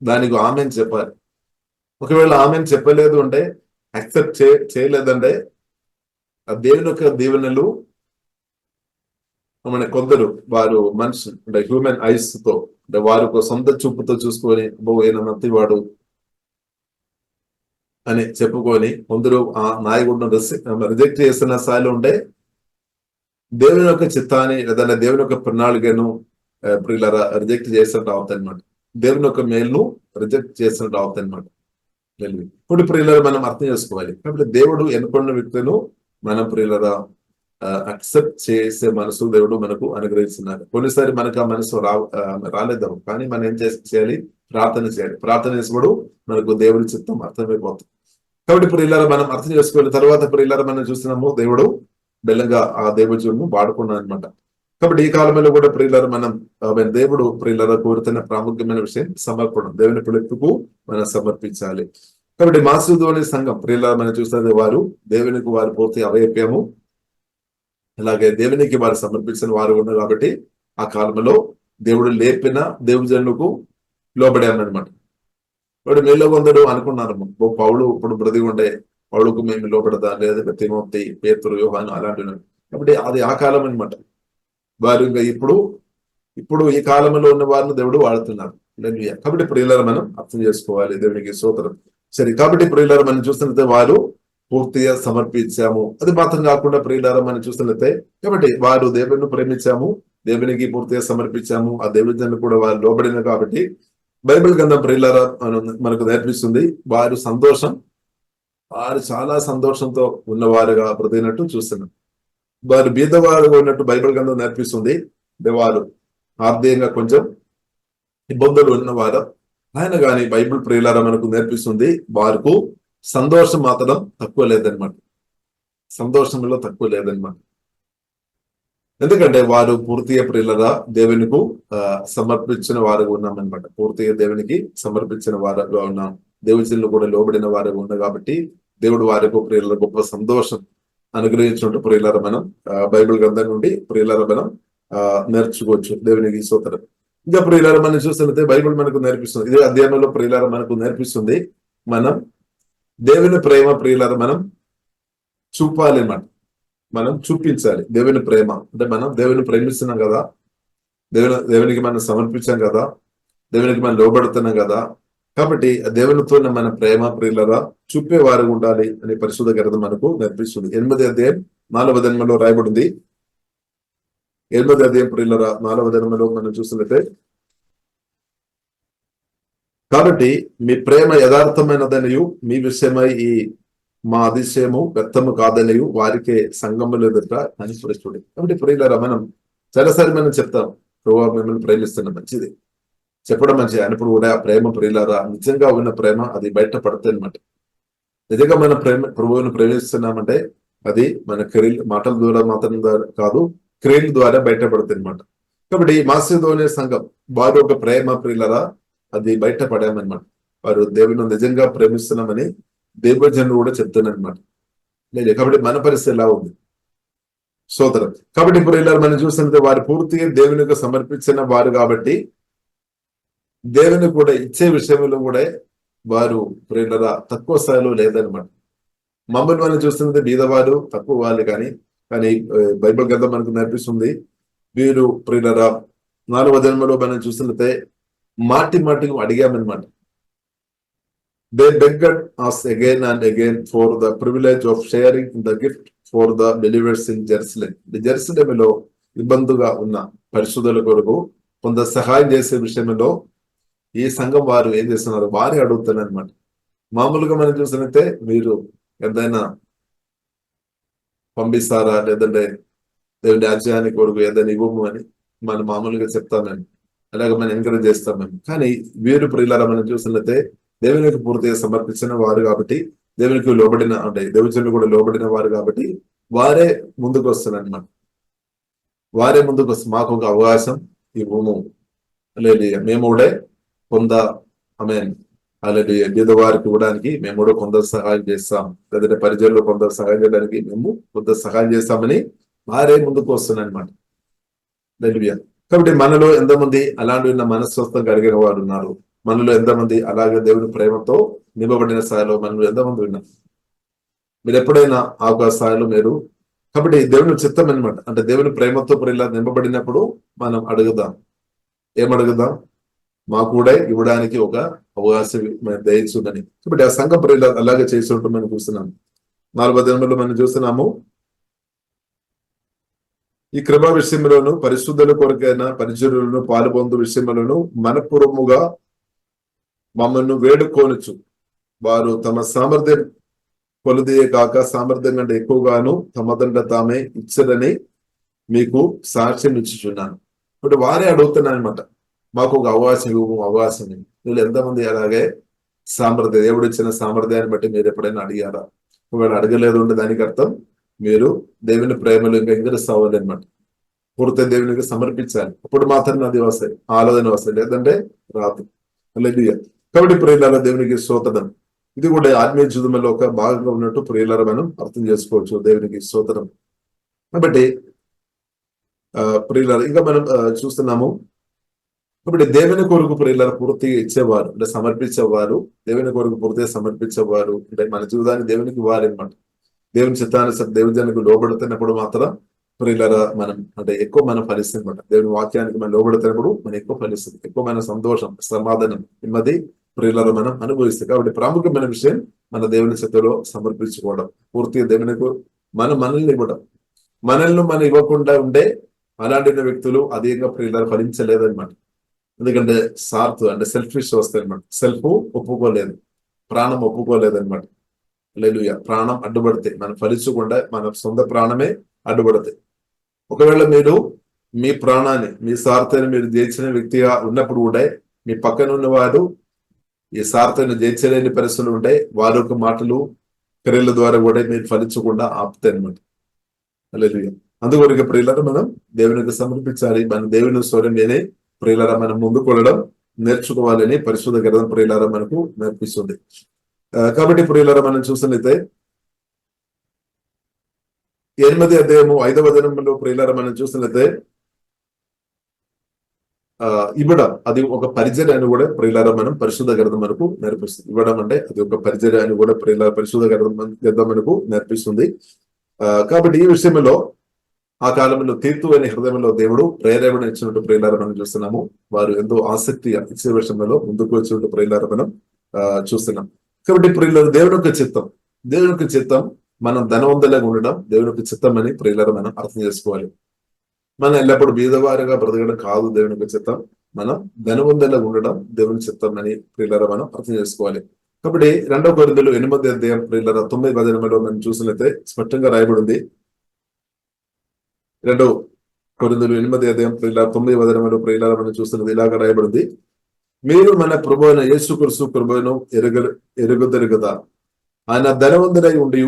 దానికి ఆమెను చెప్పాలి. ఒకవేళ ఆమెను చెప్పలేదు అంటే, యాక్సెప్ట్ చేయలేదంటే, ఆ దేవుని యొక్క దీవెనలు మన కొందరు వారు మనిషి అంటే హ్యూమన్ ఐస్ తో, అంటే వారి సొంత చూపుతో చూసుకొని నత్తివాడు అని చెప్పుకొని కొందరు ఆ నాయకుడిని రిజెక్ట్ చేసిన స్థాయిలో ఉంటే, దేవుని యొక్క చిత్తాన్ని లేదా దేవుని యొక్క ప్రణాళికను ప్రియులారా రిజెక్ట్ చేసినట్టు అవుతాయి అనమాట. దేవుని యొక్క మేలును రిజెక్ట్ చేసినట్టు అవుతాయి అనమాట. ఇప్పుడు ప్రియులారా మనం అర్థం చేసుకోవాలి. కాబట్టి దేవుడు ఎన్నుకున్న వ్యక్తులను మనం ప్రియులారా అక్సెప్ట్ చేసే మనసు దేవుడు మనకు అనుగ్రహిస్తున్నారు. కొన్నిసారి మనకు ఆ మనసు రాలేదాం, కానీ మనం ఏం చేయాలి, ప్రార్థన చేయాలి. ప్రార్థన చేసినప్పుడు మనకు దేవుడి చిత్తం అర్థమైపోతుంది. కాబట్టి ప్రియులారా మనం అర్థం చేసుకోవాలి. తర్వాత ప్రియులారా మనం చూస్తున్నాము, దేవుడు బెల్లంగా ఆ దేవజులను వాడుకున్నాం అనమాట. కాబట్టి ఈ కాలంలో కూడా ప్రియులారా మనం దేవుడు ప్రియులారా కోరుతున్న ప్రాముఖ్యమైన విషయం సమర్పణం. దేవుని పిలుపుకు మనం సమర్పించాలి. కాబట్టి మాసిదోనియ సంఘం ప్రియుల మనం చూస్తే వారు దేవునికి వారు పూర్తి అవైప్యము, అలాగే దేవునికి వారు సమర్పించిన వారు ఉన్నారు. కాబట్టి ఆ కాలంలో దేవుడు లేపిన దేవుజనులకు లోబడామన్నమాట. ఇప్పుడు మీలో కొందరు అనుకున్నారు, పౌలు ఇప్పుడు బ్రతికి ఉండే పౌలుకు మేము లోపడదా, లేదా తిమోతి, పేతురు, యోహాను అలాంటి. కాబట్టి అది ఆ కాలం అనమాట. వారు ఇంకా ఇప్పుడు ఈ కాలంలో ఉన్న వారిని దేవుడు వాడుతున్నారు. కాబట్టి ప్రియులారా మనం అర్థం చేసుకోవాలి. దేవునికి స్తోత్రం. సరే, కాబట్టి ప్రియులారా మనం చూస్తున్నట్లయితే వారు పూర్తిగా సమర్పించాము. అది మాత్రం కాకుండా ప్రియులారా మనం చూస్తున్నట్లయితే కాబట్టి వారు దేవుని ప్రేమించాము, దేవునికి పూర్తిగా సమర్పించాము, ఆ దేవుని కూడా వారు లోబడిన. కాబట్టి బైబిల్ గ్రంథం ప్రియులారా మనకు నేర్పిస్తుంది వారు చాలా సంతోషంతో ఉన్నవారుగా బ్రతికినట్టు చూస్తున్నాం. వారు బీదవారుగా ఉన్నట్టు బైబిల్ గ్రంథం నేర్పిస్తుంది. వారు ఆర్థికంగా కొంచెం ఇబ్బందులు ఉన్నవారు ఆయన కానీ బైబిల్ ప్రియులారా మనకు నేర్పిస్తుంది వారికి సంతోషం మాత్రం తక్కువ లేదనమాట. సంతోషంలో తక్కువ లేదనమాట. ఎందుకంటే వారు పూర్తిగా ప్రియులరా దేవునికి సమర్పించిన వారుగా ఉన్నామన్నమాట. పూర్తిగా దేవునికి సమర్పించిన వారుగా ఉన్నాం, దేవుని కూడా లోబడిన వారుగా ఉన్నాం. కాబట్టి దేవుడు వారికి ప్రియుల గొప్ప సంతోషం అనుగ్రహించినట్టు ప్రియులరా మనం బైబిల్ గ్రంథం నుండి ప్రియులరా మనం నేర్చుకోవచ్చు. దేవునికి స్తోత్రం. ఇంకా ప్రియులారా మనం చూస్తున్నట్లయితే బైబిల్ మనకు నేర్పిస్తుంది, ఇదే అధ్యాయంలో ప్రియులారా మనకు నేర్పిస్తుంది మనం దేవుని ప్రేమ ప్రియులారా మనం చూపాలి అన్నమాట. మనం చూపించాలి దేవుని ప్రేమ. అంటే మనం దేవుని ప్రేమిస్తున్నాం కదా, దేవునికి మనం సమర్పించాం కదా, దేవునికి మనం లోబడుతున్నాం కదా. కాబట్టి దేవునితో మన ప్రేమ ప్రియులరా చూపేవారు ఉండాలి అని పరిశుద్ధ గ్రంథం మనకు నేర్పిస్తుంది. 8వ అధ్యాయం 4వ వచనంలో రాయబడింది. 8వ అధ్యాయం ప్రియులరా 4వ వచనంలో మనం చూస్తున్నట్లయితే కాబట్టి మీ ప్రేమ యథార్థమైనదనియు మీ విషయమై ఈ మా అతిశయము వ్యర్థము కాదనియు వారికే సంఘములు ఎదుట కనిపరుచుడి. కాబట్టి ప్రియులారా మనం చాలాసారి మనం చెప్తాం ప్రభువా మిమ్మల్ని ప్రేమిస్తున్నా, మంచిది చెప్పడం మంచిది అయినప్పుడు కూడా ప్రేమ ప్రియులారా నిజంగా ఉన్న ప్రేమ అది బయటపడుతుంది అనమాట. నిజంగా మన ప్రభువును ప్రేమిస్తున్నామంటే అది మన మాటల ద్వారా మాత్రం కాదు, క్రియల ద్వారా బయటపడుతుంది అనమాట. కాబట్టి మాసిదోనియ సంఘం వారు ఒక ప్రేమ ప్రియులారా అది బయటపడామన్నమాట. వారు దేవుని నిజంగా ప్రేమిస్తున్నామని దేవుజనులు కూడా చెప్తున్నారు అనమాట. లేదు కాబట్టి మన పరిస్థితి ఎలా ఉంది సోదరం. కాబట్టి ఇప్పుడు ఇలా మనం చూస్తుంటే వారు పూర్తిగా దేవునికి సమర్పించిన వారు కాబట్టి దేవుని కూడా ఇచ్చే విషయంలో కూడా వారు ప్రియులరా తక్కువ స్థాయిలో లేదనమాట. మమ్మల్ని మనం చూస్తున్నది బీదవారు తక్కువ వాళ్ళు కానీ బైబిల్ గ్రంథం మనకు నేర్పిస్తుంది వీరు ప్రియులరా 4వ వచనంలో మనం చూస్తున్నట్టే మాటికి అడిగామన్నమాట. They begged us again and again for the privilege of sharing the gift for the believers in Jerusalem. జెరూసలేములో ఇబ్బందిగా ఉన్న పరిశుద్ధుల కొరకు కొంత సహాయం చేసే విషయంలో ఈ సంఘం వారు ఏం చేస్తున్నారు, వారే అడుగుతున్నారు అనమాట. మామూలుగా మనం చూసినట్టే మీరు ఏదైనా పంపిస్తారా, లేదంటే దేవుడి రాజ్యానికి కొరకు ఏదైనా ఇవ్వము అని మనం మామూలుగా చెప్తామని, అలాగే మనం ఎంకరేజ్ చేస్తామని. కానీ వీరు ప్రియులారా మనం చూసినట్లయితే దేవునికి పూర్తిగా సమర్పించిన వారు కాబట్టి, దేవునికి లోబడిన అంటే దేవుని కూడా లోబడిన వారు కాబట్టి వారే ముందుకు వస్తున్నారు అనమాట. వారే ముందుకు వస్తారు, మాకు ఒక అవకాశం ఇవ్వము, లేదు మేము కూడా కొంత అలాంటి బీదవారికి ఇవ్వడానికి మేము కూడా కొంత సహాయం చేస్తాం, లేదంటే పరిచయంలో కొంత సహాయం చేయడానికి మేము కొంత సహాయం చేస్తామని వారే ముందుకు వస్తున్నారు అనమాట. కాబట్టి మనలో ఎంతమంది అలాంటి ఉన్న మనస్వస్థం కలిగిన వారు ఉన్నారు, మనలో ఎంతమంది అలాగే దేవుని ప్రేమతో నింపబడిన స్థాయిలో మనలో ఎంతమంది ఉన్నారు. మీరు ఎప్పుడైనా ఆ స్థాయిలో మీరు కాబట్టి దేవుని చిత్తం అనమాట. అంటే దేవుని ప్రేమతో ఇలా నింపబడినప్పుడు మనం అడుగుదాం, ఏమడుగుదాం, మా కూడా ఇవ్వడానికి ఒక అవకాశం దయచుందని. కాబట్టి ఆ సంఘం ప్రియుల అలాగే చేసి ఉంటాం మనం చూస్తున్నాం. 4వ దినంలో మనం చూస్తున్నాము ఈ కృప విషయంలోను పరిశుద్ధుల కొరకైన పరిచర్యలను పాలుపొందు విషయంలోను మనపూర్వముగా మమ్మల్ని వేడుకోనుచు వారు తమ సామర్థ్యం కొలుదియే కాక సామర్థ్యం కంటే ఎక్కువగాను తమదండ తామే ఇచ్చదని మీకు సాక్ష్యం ఇచ్చుచున్నాను. ఇప్పుడు వారే అడుగుతున్నాను అనమాట, మాకు ఒక అవకాశం వీళ్ళు ఎంతమంది అలాగే సామర్థ్యం దేవుడు ఇచ్చిన సామర్థ్యాన్ని బట్టి మీరు ఎప్పుడైనా అడిగారా? ఒకవేళ అడగలేదు ఉంటే దానికి అర్థం మీరు దేవుని ప్రేమలు ఇంకా ఎంకరిస్తావాలి అనమాట. పూర్తి దేవునికి సమర్పించాలి, అప్పుడు మాత్రమే అది వస్తాయి, ఆలోచన వస్తాయి, లేదంటే రాదు. కాబట్టి ప్రియులారా దేవునికి స్తోత్రం. ఇది కూడా ఆత్మీయ జీవితంలో ఒక భాగంగా ఉన్నట్టు ప్రియులారా మనం అర్థం చేసుకోవచ్చు. దేవునికి స్తోత్రం. కాబట్టి ప్రియులారా ఇంకా మనం చూస్తున్నాము. కాబట్టి దేవుని కొరకు ప్రియులారా పూర్తిగా ఇచ్చేవారు అంటే సమర్పించేవారు, దేవుని కొరకు పూర్తిగా సమర్పించేవారు అంటే మన జీవితాన్ని దేవునికి వారనమాట. దేవుని చిత్తానుసారం దేవుని జనానికి లోబడుతున్నప్పుడు మాత్రం ప్రియులారా మనం అంటే ఎక్కువ మనం ఫలిస్తుంది అనమాట. దేవుని వాక్యానికి మనం లోబడుతున్నప్పుడు మనం ఎక్కువ ఫలిస్తుంది, ఎక్కువ మన సంతోషం, సమాధానం, నెమ్మది ప్రియులారా మనం అనుభవిస్తాం. కాబట్టి ప్రాముఖ్యమైన విషయం మన దేవుని చిత్తలో సమర్పించుకోవడం, పూర్తిగా దేవునికి మనల్ని ఇవ్వడం. మనల్ని మనం ఇవ్వకుండా ఉండే అలాంటి వ్యక్తులు అధికంగా ప్రియులారా ఫలించలేదన్నమాట. ఎందుకంటే సార్త్ అంటే సెల్ఫిష్ వస్తాయి అనమాట. సెల్ఫ్ ఒప్పుకోలేదు, ప్రాణం ఒప్పుకోలేదన్నమాట. హల్లెలూయా. ప్రాణం అడ్డుపడితే మనం ఫలించకుండా మన సొంత ప్రాణమే అడ్డుపడతాయి. ఒకవేళ మీరు మీ ప్రాణాన్ని మీ స్వార్థాన్ని మీరు జయించిన వ్యక్తిగా ఉన్నప్పుడు కూడా మీ పక్కన ఉన్నవాడు ఈ స్వార్థాన్ని జయించలేని పరిస్థితులు ఉంటాయి. వారి యొక్క మాటలు క్రియల ద్వారా కూడా మీరు ఫలించకుండా ఆపుతాయి అనమాట. హల్లెలూయా. అందుకొరకు ప్రియులారా మనం దేవునికి సమర్పించాలి. మన దేవుని స్వరం విని ప్రియులారా మనం ముందుకు వెళ్ళడం నేర్చుకోవాలని పరిశుద్ధ గ్రంథం ప్రియులారా మనకు నేర్పిస్తుంది. కాబట్టి ప్రియులారా మనం చూసినట్లయితే 8వ అధ్యాయము 5వ వచనంలో ప్రియులారా మనం చూసినట్లయితే ఇవ్వడం అది ఒక పరిచర్య అని కూడా ప్రియులారా మనం పరిశుద్ధ గ్రంథం మనకు నేర్పిస్తుంది. ఇవ్వడం అంటే అది ఒక పరిచర్య అని కూడా ప్రియులారా పరిశుద్ధ గ్రంథం మనకు నేర్పిస్తుంది. కాబట్టి ఈ విషయంలో ఆ కాలంలో తీర్తు అనే హృదయంలో దేవుడు ప్రేరేపణ ఇచ్చినట్టు ప్రియులారా మనం చూస్తున్నాము. వారు ఎంతో ఆసక్తి ఇచ్చే విషయంలో ముందుకు వచ్చినట్టు ప్రియులారా మనం చూస్తున్నాం. కాబట్టి ప్రియులారా దేవుని యొక్క చిత్తం మనం ధనవంతులుగా ఉండడం దేవుని యొక్క చిత్తం అని ప్రియులారా మనం అర్థం చేసుకోవాలి. మనం ఎల్లప్పుడూ బీదవారిగా బ్రతకడం కాదు దేవుని యొక్క చిత్తం. మనం ధనవంతులుగా ఉండడం దేవుని చిత్తం అని ప్రియులారా మనం అర్థం చేసుకోవాలి. కాబట్టి 2 కొరింథీయులు 8వ అధ్యాయం ప్రియులారా 9వ వచనంలో మనం చూసినట్లయితే స్పష్టంగా రాయబడింది. 2 కొరింథీయులు 8వ అధ్యాయం ప్రియులారా 9వ వచనంలో ప్రియులారా మనం చూస్తున్నది ఇలాగా రాయబడింది. మీరు మన ప్రభువైన యేసుక్రీస్తు కృపను ఎరుగుదరు కదా. ఆయన ధనవంతుడై ఉండి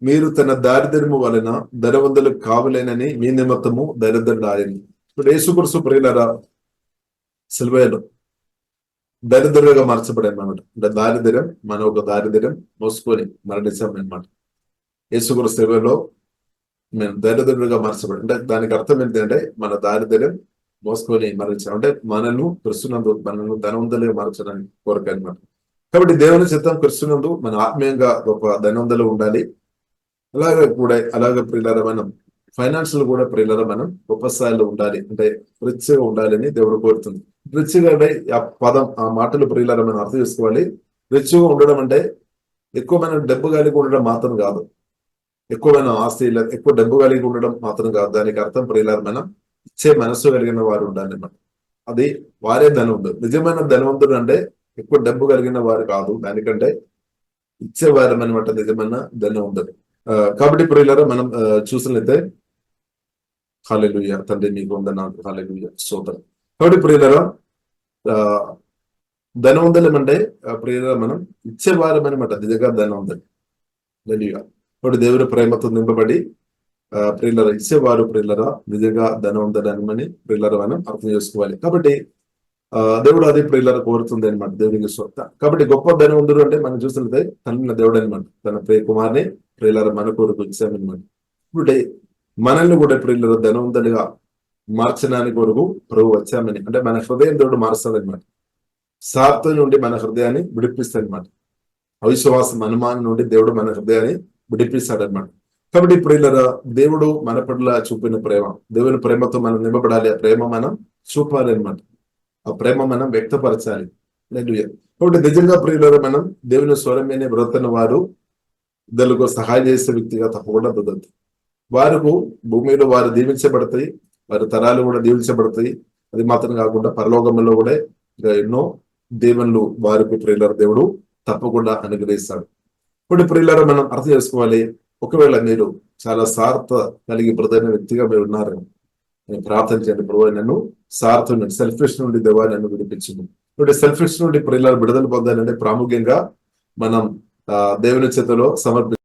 మీరు తన దారిద్ర్యము వలన ధనవంతులు కావలేనని మీ నిమిత్తము దరిద్రుడాయని. ఇప్పుడు యేసుక్రీస్తు ప్రియులారా సిలువలో దరిద్రులుగా మార్చబడామన్నమాట. అంటే దారిద్ర్యం మన ఒక దారిద్ర్యం మోసుకొని మరణించామన్నమాట. యేసుక్రీస్తు సిలువలో మేము దరిద్రులుగా మార్చబడి అంటే దానికి అర్థం ఏంటంటే మన దారిద్ర్యం మోసుకొని మరణించాం అంటే మనల్ని క్రిస్తునందు మనల్ని ధనవంతులుగా మార్చడానికి కోరిక అనమాట. కాబట్టి దేవుని చిత్తం క్రిస్తునందు మన ఆత్మీయంగా గొప్ప ధనవంతులు ఉండాలి. అలాగే ప్రియులారా మనం ఫైనాన్షియల్ కూడా ప్రియులారా మనం గొప్ప స్థాయిలో ఉండాలి. అంటే రిచ్గా ఉండాలని దేవుడు కోరుతుంది. రిచ్గా అంటే ఆ పదం ఆ మాటలు ప్రియులారా మనం అర్థం చేసుకోవాలి. రిచ్గా ఉండడం అంటే ఎక్కువ మనం డబ్బు కలిగి ఉండడం మాత్రం కాదు, ఎక్కువైన ఆస్తి ఎక్కువ డబ్బు కలిగి ఉండడం మాత్రం కాదు. దానికి అర్థం ప్రియులారా మనం ఇచ్చే మనస్సు కలిగిన వారు ఉండాలి అన్నమాట. అది వారే ధనవంతుడు. నిజమైన ధనవంతుడు అంటే ఎక్కువ డబ్బు కలిగిన వారు కాదు, దానికంటే ఇచ్చేవారు అనమాట నిజమైన ధనవంతుడు. కాబట్టి ప్రియులారా మనం చూసినట్లయితే హల్లెలూయా తండ్రి నీకు వందనాలు, హల్లెలూయా స్తోత్రం. కాబట్టి ప్రియులారా ధనవంతులం అంటే ప్రియులారా మనం ఇచ్చేవారం అనమాట నిజంగా ధనవంతులు. హల్లెలూయా. కాబట్టి దేవుని ప్రేమతో నింపబడి ప్రియులారా ఇచ్చేవారు ప్రియులారా నిజంగా ధనవంతుడని ప్రియులారా మనం అర్థం చేసుకోవాలి. కాబట్టి దేవుడు అది ప్రియులారా కోరుతుంది అనమాట దేవునికి స్వత. కాబట్టి గొప్ప ధనవంతుడు అంటే మనం చూసినట్లయితే తన దేవుడు అనమాట. తన ప్రియ కుమార్ని ప్రియులారా మన కొరకు ఇచ్చామన్నమాట. ఇప్పుడు మనల్ని కూడా ప్రియులారా ధనవంతులుగా మార్చడానికి కొరకు ప్రభు వచ్చామని అంటే మన హృదయం దేవుడు మారుస్తాడనమాట. స్వార్థం నుండి మన హృదయాన్ని విడిపిస్తాడనమాట. అవిశ్వాసం అనుమానం నుండి దేవుడు మన హృదయాన్ని విడిపిస్తాడనమాట. కాబట్టి ప్రియులారా దేవుడు మన పట్ల చూపిన ప్రేమ, దేవుని ప్రేమతో మనం నింపబడాలి. ఆ ప్రేమ మనం చూపాలి అనమాట. ఆ ప్రేమ మనం వ్యక్తపరచాలి. కాబట్టి నిజంగా ప్రియులారా మనం దేవుని స్వరమేనే బ్రతున్న వారు ఇద్దరులకు సహాయం చేసే వ్యక్తిగా తప్పకుండా బ్రతుకుతారు. వారికి భూమిలో వారు దీవించబడతాయి, వారి తరాలు కూడా దీవించబడతాయి. అది మాత్రం కాకుండా పరలోకంలో కూడా ఎన్నో దీవెనలు వారికి ప్రియులారా దేవుడు తప్పకుండా అనుగ్రహిస్తాడు. ఇప్పుడు ప్రియులారా మనం అర్థం చేసుకోవాలి. ఒకవేళ మీరు చాలా స్వార్థ కలిగి బ్రతైన వ్యక్తిగా మీరు ఉన్నారు, నేను ప్రార్థన చేయండి. ప్రభు నన్ను స్వార్థ నుండి సెల్ఫిష్ నుండి దేవా నన్ను విడిపించింది. ఇప్పుడు సెల్ఫిష్ నుండి ప్రియులారా విడుదల పొందాలంటే ప్రాముఖ్యంగా మనం దేవుని చేతిలో సమర్పి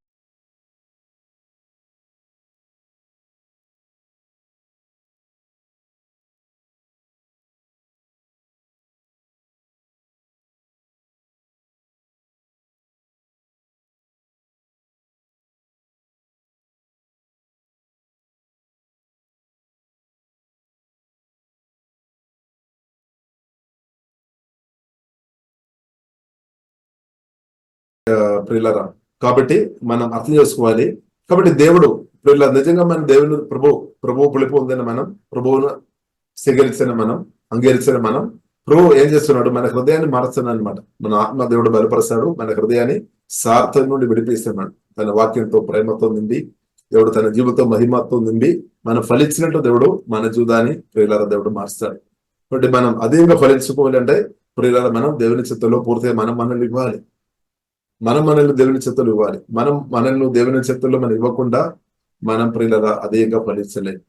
ప్రియులరా. కాబట్టి మనం అర్థం చేసుకోవాలి. కాబట్టి దేవుడు ప్రియుల నిజంగా మన దేవుని ప్రభువు పిలుపు ఉందని మనం ప్రభువును స్వీకరించిన మనం అంగీకరించిన మనం ప్రభు ఏం చేస్తున్నాడు, మన హృదయాన్ని మారుస్తున్నాడు అనమాట. మన ఆత్మ దేవుడు బలపరుస్తాడు, మన హృదయాన్ని స్వార్థం నుండి విడిపిస్తున్నాడు. తన వాక్యంతో ప్రేమతో నిండి దేవుడు తన జీవితం మహిమతో నిండి మనం ఫలించినట్టు దేవుడు మన జీవితాన్ని ప్రియులారా దేవుడు మారుస్తాడు. కాబట్టి మనం అదేవిధంగా ఫలించుకోవాలి అంటే ప్రియులారా మనం దేవుని చిత్తంలో పూర్తిగా మనల్ని ఇవ్వాలి. మనల్ని దేవుని చిత్తులు ఇవ్వాలి. మనల్ని దేవుని చిత్తుల్లో మనం ఇవ్వకుండా మనం ప్రియులారా అదేవిధంగా ఫలించలేదు.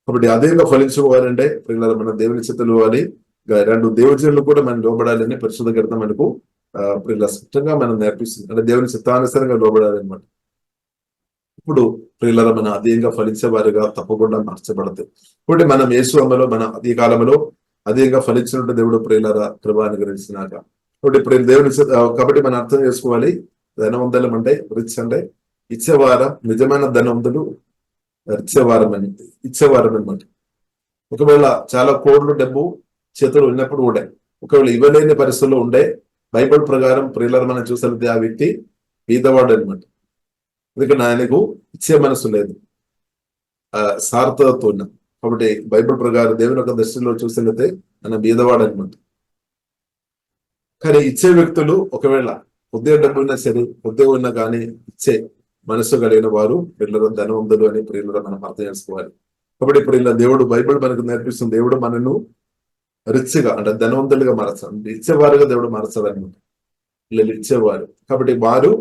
కాబట్టి అదేవిధంగా ఫలించుకోవాలంటే ప్రియులారా మనం దేవుని చిత్తులు ఇవ్వాలి. రెండు దేవుజనులు కూడా మనం లోబడాలని పరిశుద్ధ గ్రంథం మనకు ప్రియుల స్పష్టంగా మనం నేర్పిస్తుంది. అంటే దేవుని చిత్తానుసారంగా లోబడాలి అనమాట. ఇప్పుడు ప్రియులారా మన అదేవిధంగా ఫలించే వారిగా తప్పకుండా మార్చబడతాయి. కాబట్టి మనం యేసు అమ్మలో మన అదే కాలంలో అదేవిధంగా ఫలించినట్టు దేవుడు ప్రియులారా కృప అనుగ్రహించినాక ఇప్పుడు దేవుని కాబట్టి మనం అర్థం చేసుకోవాలి. ధనవంతులం అంటే రిచ్ అంటే ఇచ్చేవారం, నిజమైన ధనవంతులు ఇచ్చేవారం అనమాట. ఒకవేళ చాలా కోట్లు డబ్బు చేతులు ఉన్నప్పుడు కూడా ఒకవేళ ఇవ్వలేని పరిస్థితుల్లో ఉండే బైబిల్ ప్రకారం ప్రియులారా మనం చూసినట్టు ఆ వ్యక్తి బీదవాడు అనమాట. ఎందుకంటే ఆయనకు ఇచ్చే మనసు లేదు, సార్థతో ఉన్నాం. కాబట్టి బైబిల్ ప్రకారం దేవుని యొక్క దృష్టిలో చూసినట్లయితే ఆయన బీదవాడు అనమాట. కానీ ఇచ్చే వ్యక్తులు ఒకవేళ ఉద్యోగ డబ్బు ఉన్నా సరే, ఉద్యోగం ఉన్నా కానీ ఇచ్చే మనసు కలిగిన వారు ప్రియులారా ధనవంతులు అని ప్రియులారా మనం అర్థం చేసుకోవాలి. కాబట్టి ఇప్పుడు ఇలా దేవుడు బైబిల్ మనకు నేర్పిస్తుంది. దేవుడు మనను రిచ్గా అంటే ధనవంతులుగా మార్చాలి, ఇచ్చేవారుగా దేవుడు మార్చాలన్నమాట. వీళ్ళు ఇచ్చేవారు కాబట్టి వారు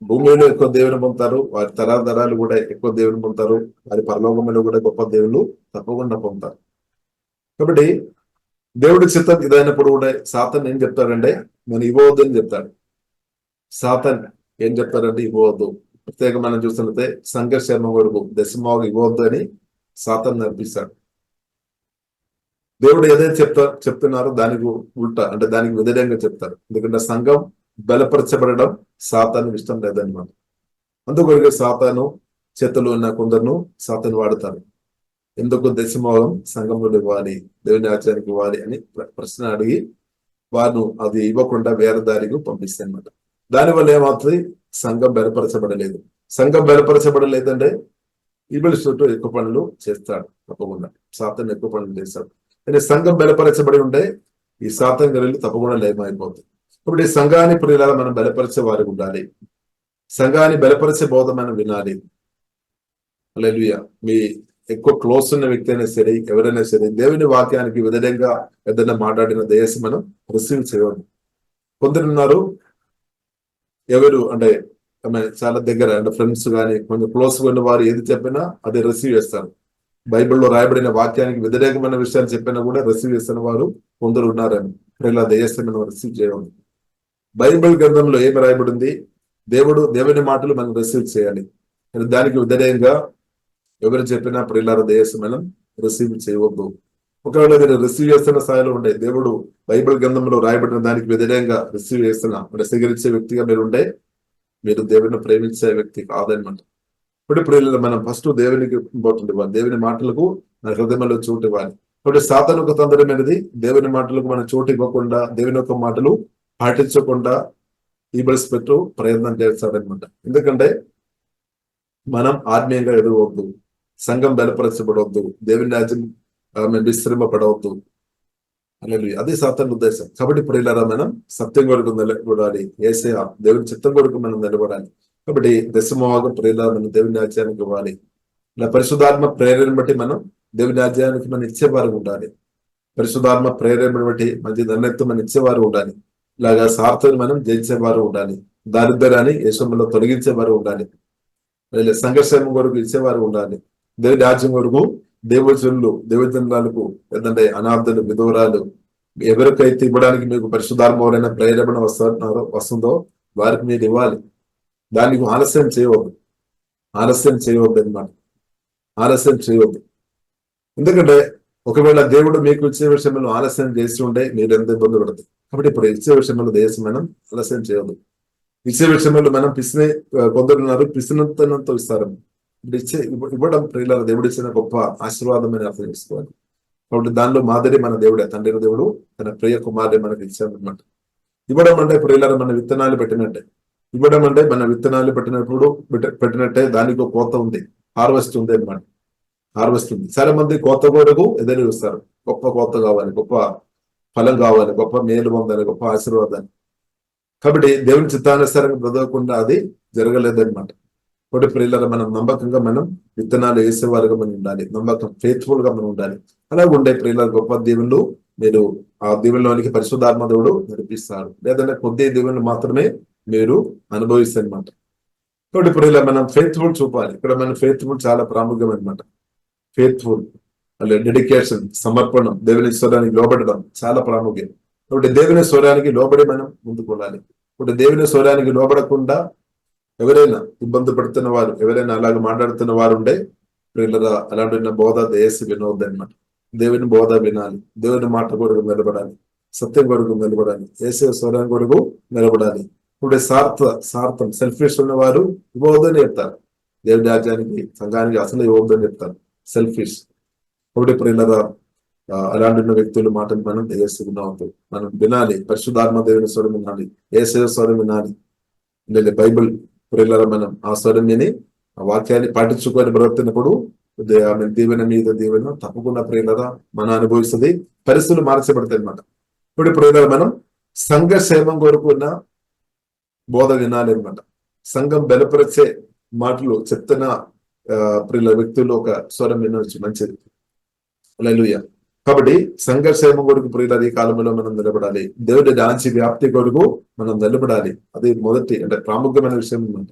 భూమిలో ఎక్కువ దేవుని పొందుతారు, వారి తరాలు కూడా ఎక్కువ దేవుని పొందుతారు, వారి పరలోకంలో కూడా గొప్ప దేవుళ్ళు తప్పకుండా పొందుతారు. కాబట్టి దేవుడి చిత్తం ఇదైనప్పుడు కూడా సాతాన్ ఏం చెప్తాడంటే మనం ఇవ్వవద్దు అని చెప్తాడు. సాతాన్ ఏం చెప్తాడంటే ఇవ్వవద్దు. ప్రత్యేకంగా మనం చూస్తున్నట్లయితే సంఘర్షణ వరకు దశమావు ఇవ్వవద్దు అని సాతాన్ నేర్పిస్తాడు. దేవుడు ఏదైతే చెప్తున్నారో దానికి ఉల్టా అంటే దానికి వ్యతిరేకంగా చెప్తారు. ఎందుకంటే సంఘం బలపరచబడడం సాతాను ఇష్టం లేదన్నమాట. అందుకొరకు సాతాను చేతులు ఉన్న కొందరును సాతాను వాడతారు. ఎందుకు దశమోహం సంఘంలో ఇవ్వాలి, దేవుని ఆచారానికి ఇవ్వాలి అని ప్రశ్న అడిగి వారు అది ఇవ్వకుండా వేరే దారికి పంపిస్తాయి అన్నమాట. దానివల్ల ఏమవుతుంది, సంఘం బలపరచబడలేదు. సంఘం బలపరచబడలేదంటే ఈబిల్ చుట్టూ ఎక్కువ పనులు చేస్తాడు, తప్పకుండా సాతాను ఎక్కువ పనులు చేస్తాడు. కానీ సంఘం బలపరచబడి ఉంటే ఈ సాతాను గనులు తప్పకుండా లయమైపోతుంది. ఇప్పుడు ఈ సంఘాన్ని ప్రియులారా మనం బలపరిచే వారు ఉండాలి. సంఘాన్ని బలపరిచే బోధ మనం వినాలి. హల్లెలూయా. మీ ఎక్కువ క్లోజ్ ఉన్న వ్యక్తి అయినా సరే, ఎవరైనా సరే దేవుని వాక్యానికి విధంగా ఏదైనా మాట్లాడిన దయచేసి మనం రిసీవ్ చేయాలి. కొందరున్నారు ఎవరు అంటే చాలా దగ్గర అంటే ఫ్రెండ్స్ కానీ కొంచెం క్లోజ్గా ఉన్న వారు ఏది చెప్పినా అది రిసీవ్ చేస్తారు. బైబిల్లో రాయబడిన వాక్యానికి వ్యతిరేకమైన విషయాలు చెప్పినా కూడా రిసీవ్ చేస్తున్న వారు కొందరు ఉన్నారని ఇలా దయచేసి మనం రిసీవ్ చేయాలి. బైబిల్ గ్రంథంలో ఏమి రాయబడింది, దేవుని మాటలు మనం రిసీవ్ చేయాలి. దానికి వ్యతిరేకంగా ఎవరు చెప్పినా ప్రియులారా దయచేసి మనం రిసీవ్ చేయవద్దు. ఒకవేళ మీరు రిసీవ్ చేస్తున్న స్థాయిలో ఉంటే దేవుడు బైబిల్ గ్రంథంలో రాయబడిన దానికి వ్యతిరేకంగా రిసీవ్ చేస్తున్నా అంటే స్వీకరించే వ్యక్తిగా మీరు ఉంటే మీరు దేవుని ప్రేమించే వ్యక్తి కాదనమాట. ఇప్పుడు మనం ఫస్ట్ దేవునికి ఇంపార్టెంట్ ఇవ్వాలి, దేవుని మాటలకు మన హృదయంలో చోటు ఇవ్వాలి. కాబట్టి సాతాను ఒక తంత్రమైనది దేవుని మాటలకు మనం చోటు ఇవ్వకుండా, దేవుని యొక్క మాటలు పాటించకుండా ఈబల్స్ పెట్టు ప్రయత్నం చేస్తాడనమాట. ఎందుకంటే మనం ఆత్మీయంగా ఎదగవద్దు, సంఘం బలపరచబడవద్దు, దేవుని రాజ్యం విశ్రమపడవద్దు అనేది అదే సాతాను ఉద్దేశం. కాబట్టి ప్రియులారా మనం సత్యం కొరకు నిలబడాలి, యేసయ్య దేవుని చిత్తం కొరకు మనం నిలబడాలి. కాబట్టి దశమభాగం ప్రియులారా మనం దేవుని రాజ్యానికి ఇవ్వాలి. ఇలా పరిశుద్ధాత్మ ప్రేరణ బట్టి మనం దేవుని రాజ్యానికి మనం ఇచ్చేవారు ఉండాలి. పరిశుద్ధాత్మ ప్రేరణ బట్టి మంచి ధన్యత్వం మనం ఇచ్చేవారు ఉండాలి. ఇలాగా సార్థని మనం జయించేవారు ఉండాలి. దారిద్ర్యాన్ని యేసులో తొలగించేవారు ఉండాలి. సంఘర్షణ కొరకు ఇచ్చేవారు ఉండాలి. దేవుని రాజ్యం కొరకు దేవజనులకు ఏంటంటే అనాథులు, విధవరాలు ఎవరికైతే ఇవ్వడానికి మీకు పరిశుద్ధాత్మ ఎవరైనా ప్రేరణ వస్తుందో వారికి మీరు ఇవ్వాలి. దానికి ఆలస్యం చేయవద్దు అనమాట. ఆలస్యం చేయవద్దు. ఎందుకంటే ఒకవేళ దేవుడు మీకు ఇచ్చే విషయంలో ఆలస్యం చేసి ఉంటే మీరు ఎంత ఇబ్బంది పడదు. కాబట్టి ఇప్పుడు ఇచ్చే విషయంలో దేశం మనం ఆలస్యం చేయవద్దు. ఇచ్చే విషయంలో మనం కొందరున్నారు పిసినంతనంతో ఇస్తారు. ఇవ్వడం ప్రియులారా దేవుడు ఇచ్చిన గొప్ప ఆశీర్వాదమని అర్థం చేసుకోవాలి. కాబట్టి దానిలో మాదిరి మన దేవుడే, తండ్రి దేవుడు తన ప్రియ కుమారుడే మనకి ఇచ్చాడనమాట. ఇవ్వడం అంటే ప్రియులారా మన విత్తనాలు పెట్టినట్టే. ఇవ్వడం అంటే మన విత్తనాలు పెట్టినట్టే దానికి ఒక కోత ఉంది, హార్వెస్ట్ ఉంది అనమాట. హార్వెస్ట్ ఉంది. చాలా మంది కోత కొరకు ఎదురు చూస్తారు. గొప్ప కోత కావాలి, గొప్ప ఫలం కావాలి, గొప్ప మేలు పొందాలి, గొప్ప ఆశీర్వాదాన్ని. కాబట్టి దేవుని చిత్తానుసారంగా బ్రతకకుండా అది జరగలేదన్నమాట. కాబట్టి ప్రియులారా, మనం నమ్మకంగా మనం విత్తనాలు వేసేవారుగా మనం ఉండాలి, నమ్మకం ఫెయిత్ఫుల్ గా మనం ఉండాలి. అలాగే ఉండే ప్రియులారా, గొప్ప దీవెనలు మీరు ఆ దీవెనలోనికి పరిశుద్ధాత్మ దేవుడు నడిపిస్తారు. లేదంటే కొద్ది దీవెనలు మాత్రమే మీరు అనుభవిస్తారనమాట. కాబట్టి ప్రియులారా, మనం ఫెయిత్ఫుల్ చూపాలి. ఇక్కడ మన ఫెయిత్ఫుల్ చాలా ప్రాముఖ్యం అనమాట. ఫెయిత్ఫుల్ అలా డెడికేషన్, సమర్పణం, దేవుని స్వరానికి లోబడడం చాలా ప్రాముఖ్యం. కాబట్టి దేవుని స్వరానికి లోబడి మనం ముందుకు వెళ్ళాలి. ఇప్పుడు దేవుని స్వరానికి లోబడకుండా ఎవరైనా ఇబ్బంది పడుతున్న వారు, ఎవరైనా అలాగే మాట్లాడుతున్న వారు ఉండే ప్రియులరా, అలాంటి బోధ దేశ వినోద్ అనమాట. దేవుని బోధ వినాలి, దేవుని మాట కొరకు నిలబడాలి, సత్యం కొరకు నిలబడాలి, ఏసే స్వరం కొరకు నిలబడాలి. ఇప్పుడు స్వార్థం సెల్ఫిష్ ఉన్న వారు ఇవ్వద్దని చెప్తారు. దేవుని రాజ్యానికి, సంఘానికి అసలు ఇవ్వద్దని చెప్తారు, సెల్ఫిష్. ఒకటి ప్రియులరా, అలాంటి వ్యక్తుల మాటలు మనం వినవద్దు. మనం వినాలి, పరిశుద్ధాత్మ దేవుని స్వరం వినాలి, ఏసే స్వరం వినాలి. లేదా బైబిల్ ప్రియులరా, మనం ఆ స్వరం విని ఆ వాక్యాన్ని పాటించుకొని బ్రతుకున్నప్పుడు దీవెన మీద దీవెన తప్పకుండా ప్రియులరా మనం అనుభవిస్తుంది. పరిస్థితులు మార్చబడతాయి అన్నమాట. ఇప్పుడు ప్రియులరా, మనం సంఘ క్షేమం కొరకు ఉన్న బోధ వినాలి అనమాట. సంఘం బలపరిచే మాటలు చెప్తున్న ప్రియుల వ్యక్తులు ఒక స్వరం వినవచ్చు, మంచిది. హల్లెలూయా. కాబట్టి సంఘర్షేమ కొరకు ప్రియుల ఈ కాలంలో మనం నిలబడాలి. దేవుడి రాజ్య వ్యాప్తి కొరకు మనం నిలబడాలి. అది మొదటి అంటే ప్రాముఖ్యమైన విషయం ఉంది.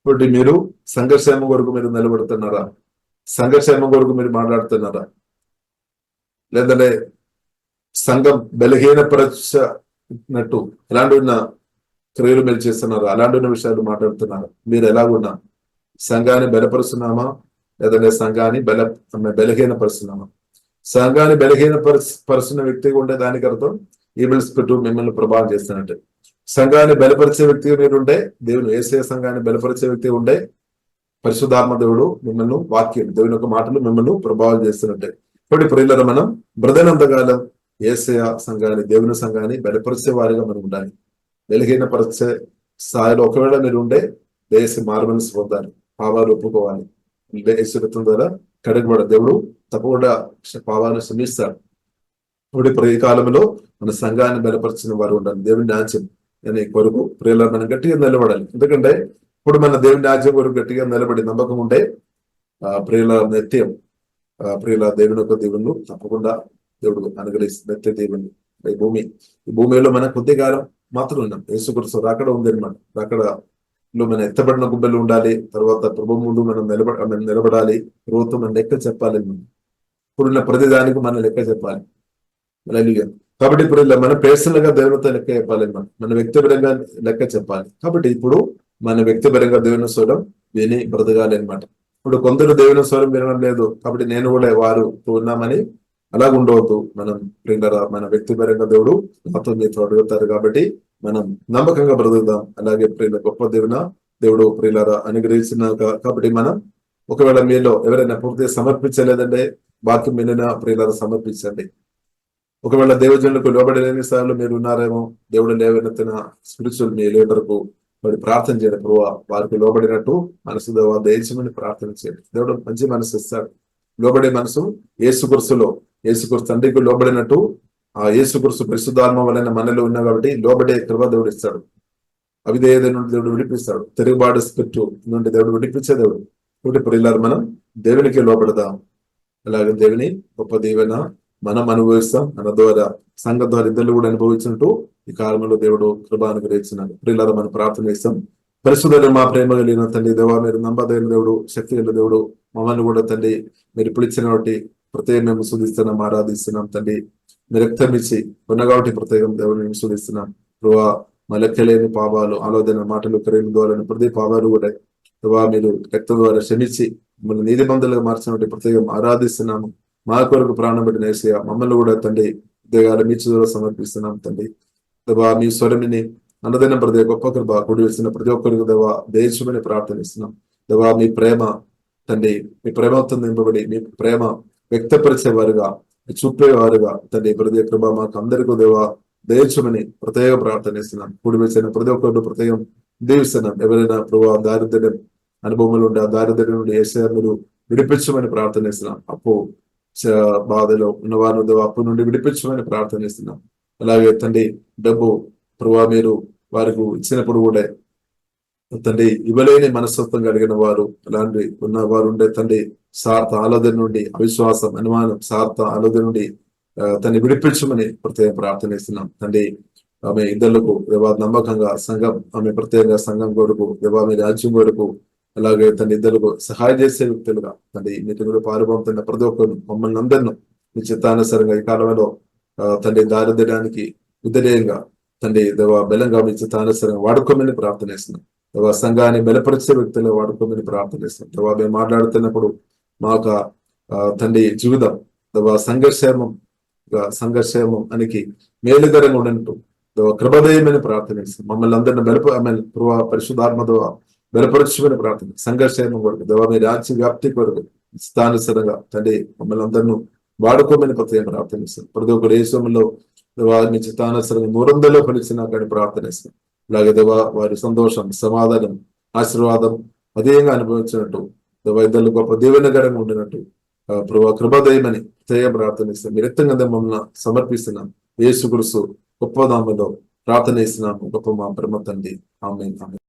కాబట్టి మీరు సంఘర్షేమ కొరకు మీరు నిలబడుతున్నారా? సంఘర్షేమ కొరకు మీరు మాట్లాడుతున్నారా? లేదంటే సంఘం బలహీనపరచినట్టు ఎలాంటి ఉన్న క్రియలు మీరు చేస్తున్నారా? అలాంటి ఉన్న విషయాలు మాట్లాడుతున్నారా? మీరు ఎలాగున్నా సంఘాన్ని బలపరుస్తున్నామా? లేదంటే సంఘాన్ని బలహీనపరుస్తున్నామా? సంఘాన్ని బలహీనపరుస్తున్న వ్యక్తిగా ఉండే దానికి అర్థం ఈవిల్ స్పిరిట్ మిమ్మల్ని ప్రభావం చేస్తున్నట్టు. సంఘాన్ని బలపరిచే వ్యక్తిగా మీరు ఉంటే, దేవుని యేసయ్య సంఘాన్ని బలపరిచే వ్యక్తిగా ఉండే పరిశుద్ధాత్మ దేవుడు మిమ్మల్ని వాక్యం, దేవుని యొక్క మాటలు మిమ్మల్ని ప్రభావం చేస్తున్నట్టే. ఇప్పుడు ప్రియులారా, మనం బ్రదనంతకాలం యేసయ్య సంఘాన్ని, దేవుని సంఘాన్ని బలపరిచే వారిగా మనం ఉండాలి. బలహీనపరిచే స్థాయిలో ఒకవేళ మీరు ఉండే దేశ మారుమనసు పొందాలి, పాపాలు ఒప్పుకోవాలి. యేసు ద్వారా కడగబడ దేవుడు తప్పకుండా పాపాలను క్షమిస్తాడు. ఇప్పుడు ఈ కాలంలో మన సంఘాన్ని బలపరిచిన వారు ఉండాలి. దేవుని రాజ్యం అనే కొరకు ప్రియుల మనం గట్టిగా నిలబడాలి. ఎందుకంటే ఇప్పుడు మన దేవుని రాజ్యం కొరకు గట్టిగా నిలబడి నమ్మకం ఉంటే ప్రియుల నిత్యం ప్రియుల దేవుని యొక్క దేవుళ్ళు తప్పకుండా దేవుడు అనుగ్రహిస్తుంది. నిత్య దేవుని ఈ భూమిలో మన కొద్ది కాలం మాత్రం ఉన్నాం. యేసుక్రీస్తు రాకడ ఉంది అనమాట. రాకడలో మన ఎత్తబడిన గుబ్బలు ఉండాలి. తర్వాత ప్రభు ముందు మనం నిలబడాలి. ప్రభుత్వం మనం లెక్క చెప్పాలి. ఇప్పుడున్న ప్రతిదానికి మనం లెక్క చెప్పాలి. కాబట్టి ఇప్పుడు మన పర్సనల్ గా దేవునితో లెక్క చెప్పాలి, మన వ్యక్తిపరంగా లెక్క చెప్పాలి. కాబట్టి ఇప్పుడు మన వ్యక్తిపరంగా దేవుని స్వరం విని బ్రతకాలి అనమాట. ఇప్పుడు కొందరు దేవుని స్వరం వినడం లేదు, కాబట్టి నేను కూడా వారు ఉన్నామని అలాగ ఉండవద్దు. మనం ప్రియులారా, మన వ్యక్తిపరంగా దేవుడు నాతో మీతో అడుగుతారు. కాబట్టి మనం నమ్మకంగా బ్రతుకుదాం. అలాగే ప్రియుల గొప్ప దేవుడు ప్రియులారా అనుగ్రహించిన. కాబట్టి మనం ఒకవేళ మీలో ఎవరైనా పూర్తిగా సమర్పించలేదంటే వాక్యం వినిన ప్రియులారా సమర్పించండి. ఒకవేళ దేవజనులకు లోబడలేని స్థాయిలో మీరు ఉన్నారేమో, దేవుడు లేవనెత్తిన స్పిరిచువల్ మీ లీడర్కు వాడు ప్రార్థన చేయండి. ప్రభు వారికి లోబడినట్టు మనసు దయచేయమని ప్రార్థన చేయండి. దేవుడు మంచి మనసు ఇస్తాడు. లోబడే మనసు యేసుక్రీస్తు తండ్రికి లోబడినట్టు ఆ యేసుక్రీస్తు పరిశుద్ధాత్మ వలన మనలో ఉన్నా కాబట్టి లోబడే కృప దేవుడు ఇస్తాడు. అవిధేయత నుండి దేవుడు విడిపిస్తాడు. తిరుగుబాటు స్పిరిట్ నుండి దేవుడు విడిపించే దేవుడు. కాబట్టి ప్రియులారా, మనం దేవునికి లోబడదాం. అలాగే దేవుని గొప్ప దీవెన మనం అనుభవిస్తాం. మన ద్వారా సంఘ ద్వారా ఇద్దరు కూడా అనుభవించినట్టు ఈ కాలంలో దేవుడు కృప అనుగ్రహించినాడు. ప్రియులారా, మనం ప్రార్థన చేస్తాం. పరిశుద్ధుడు మా ప్రేమ కలిగిన తండ్రి దేవా, మీరు నమ్మదగిన దేవుడు, శక్తి కలిగిన దేవుడు, మమ్మల్ని కూడా తండ్రి మీరు ఇప్పుడు ఇచ్చిన కాబట్టి ప్రత్యేకం మేము శుద్ధిస్తున్నాం, ఆరాధిస్తున్నాం. తండ్రి మీరు రక్తం ఇచ్చి ఉన్న కాబట్టి ప్రత్యేకం దేవుడు మేము శుద్ధిస్తున్నాం. ప్రభా, మా లెక్కలేని పాపాలు, ఆలోచన, మాటలు, క్రియల ద్వారా ప్రతి పాపాలు కూడా ప్రభా మీరు రక్తం ద్వారా క్షమించి మమ్మల్ని నీతిమంతులుగా మార్చినట్టు ప్రత్యేకం ఆరాధిస్తున్నాము. మా కొరకు ప్రాణం పెట్టిన యేసయ్య మమ్మల్ని కూడా తండ్రి ఉద్యోగాలు మీ ద్వారా సమర్పిస్తున్నాం. తండ్రి దేవా, మీ స్వరమిని అన్నదైన ప్రతి గొప్ప కృప కూడి వేసిన ప్రతి ఒక్కరికి దేవా దేశమని ప్రార్థనిస్తున్నాం. దేవా, మీ ప్రేమ తండ్రి, మీ ప్రేమతో నింపబడి మీ ప్రేమ వ్యక్తపరిచేవారుగా, చూపేవారుగా తండ్రి ప్రతి కృప మాకు అందరికీ దేవా దేశమని ప్రత్యేక ప్రార్థనిస్తున్నాం. కూడి వేసిన ప్రతి ఒక్కరు ప్రత్యేకం దీవిస్తున్నాం. ఎవరైనా ప్రభావ దారిద్ర్యం అనుభవంలో ఉండే ఆ దారిద్ర్యం నుండి యేసయ్య మీరు విడిపించమని ప్రార్థనిస్తున్నాం. అప్పు బాధలో ఉన్న వారు అప్పు నుండి విడిపించమని ప్రార్థనిస్తున్నాం. అలాగే తండ్రి డబ్బు ప్రభావ మీరు వారికి ఇచ్చినప్పుడు కూడా తండ్రి ఇవ్వలేని మనస్తత్వం కలిగిన వారు అలాంటి ఉన్న వారు ఉండే తండ్రి స్వార్థ ఆలోచన నుండి అవిశ్వాసం అనుమానం స్వార్థ ఆలోచన నుండి తండ్రి విడిపించమని ప్రత్యేక ప్రార్థనిస్తున్నాం. తండ్రి ఆమె ఇద్దరులకు దేవా నమ్మకంగా సంఘం ఆమె ప్రత్యేకంగా సంఘం కొరకు దేవా మీ రాజ్యం కొరకు అలాగే తండ్రి ఇద్దరుకు సహాయం చేసే వ్యక్తులుగా తండ్రి మీటి కూడా పాల్పొందుతున్న ప్రతి ఒక్కరు మమ్మల్ని అందరినీ మీ చిత్తానుసారంగా ఈ కాలంలో తండ్రి దారిద్ర్యానికి వ్యతిరేకంగా తండ్రి దేవా బలంగా మీ చిత్తానుసారంగా వాడుకోమని ప్రార్థనిస్తున్నాం. దేవా సంఘాన్ని బలపరిచే వ్యక్తులు వాడుకోమని ప్రార్థనిస్తున్నాం. దేవా మేము మాట్లాడుతున్నప్పుడు మాకు తండ్రి జీవితం దేవా సంఘర్షేమం అనికి మేలుకరంగా ఉండనట్టు కృపదయమని ప్రార్థనిస్తాం. మమ్మల్ని అందరిని పరిశుద్ధాత్మ బలపరచమని ప్రార్థన సంఘర్షేమం కొరకు దేవా మీ రాజ్య వ్యాప్తి కొరకు స్థానుసరంగా తండ్రి మమ్మల్ని అందరినీ వాడుకోమని ప్రత్యేక ప్రార్థనిస్తాం. ప్రతి ఒక్కరు దేశంలో వారిని చిత్తానుసరంగా 300 ఫలించినా కానీ ప్రార్థనిస్తాం. అలాగే దేవా వారి సంతోషం సమాధానం ఆశీర్వాదం అధికంగా అనుభవించినట్టు దేవా ఇద్దరు గొప్ప దీవెనకరంగా ఉండినట్టు ప్రభావ కృపదయమని ప్రత్యేక ప్రార్థనిస్తాం. మీరు ఎత్తంగా మమ్మల్ని సమర్పిస్తున్నాం. యేసుక్రీస్తు గొప్ప నామములో ప్రార్థన చేస్తున్నాము. గొప్ప మా పరమ తండ్రి. ఆమేన్.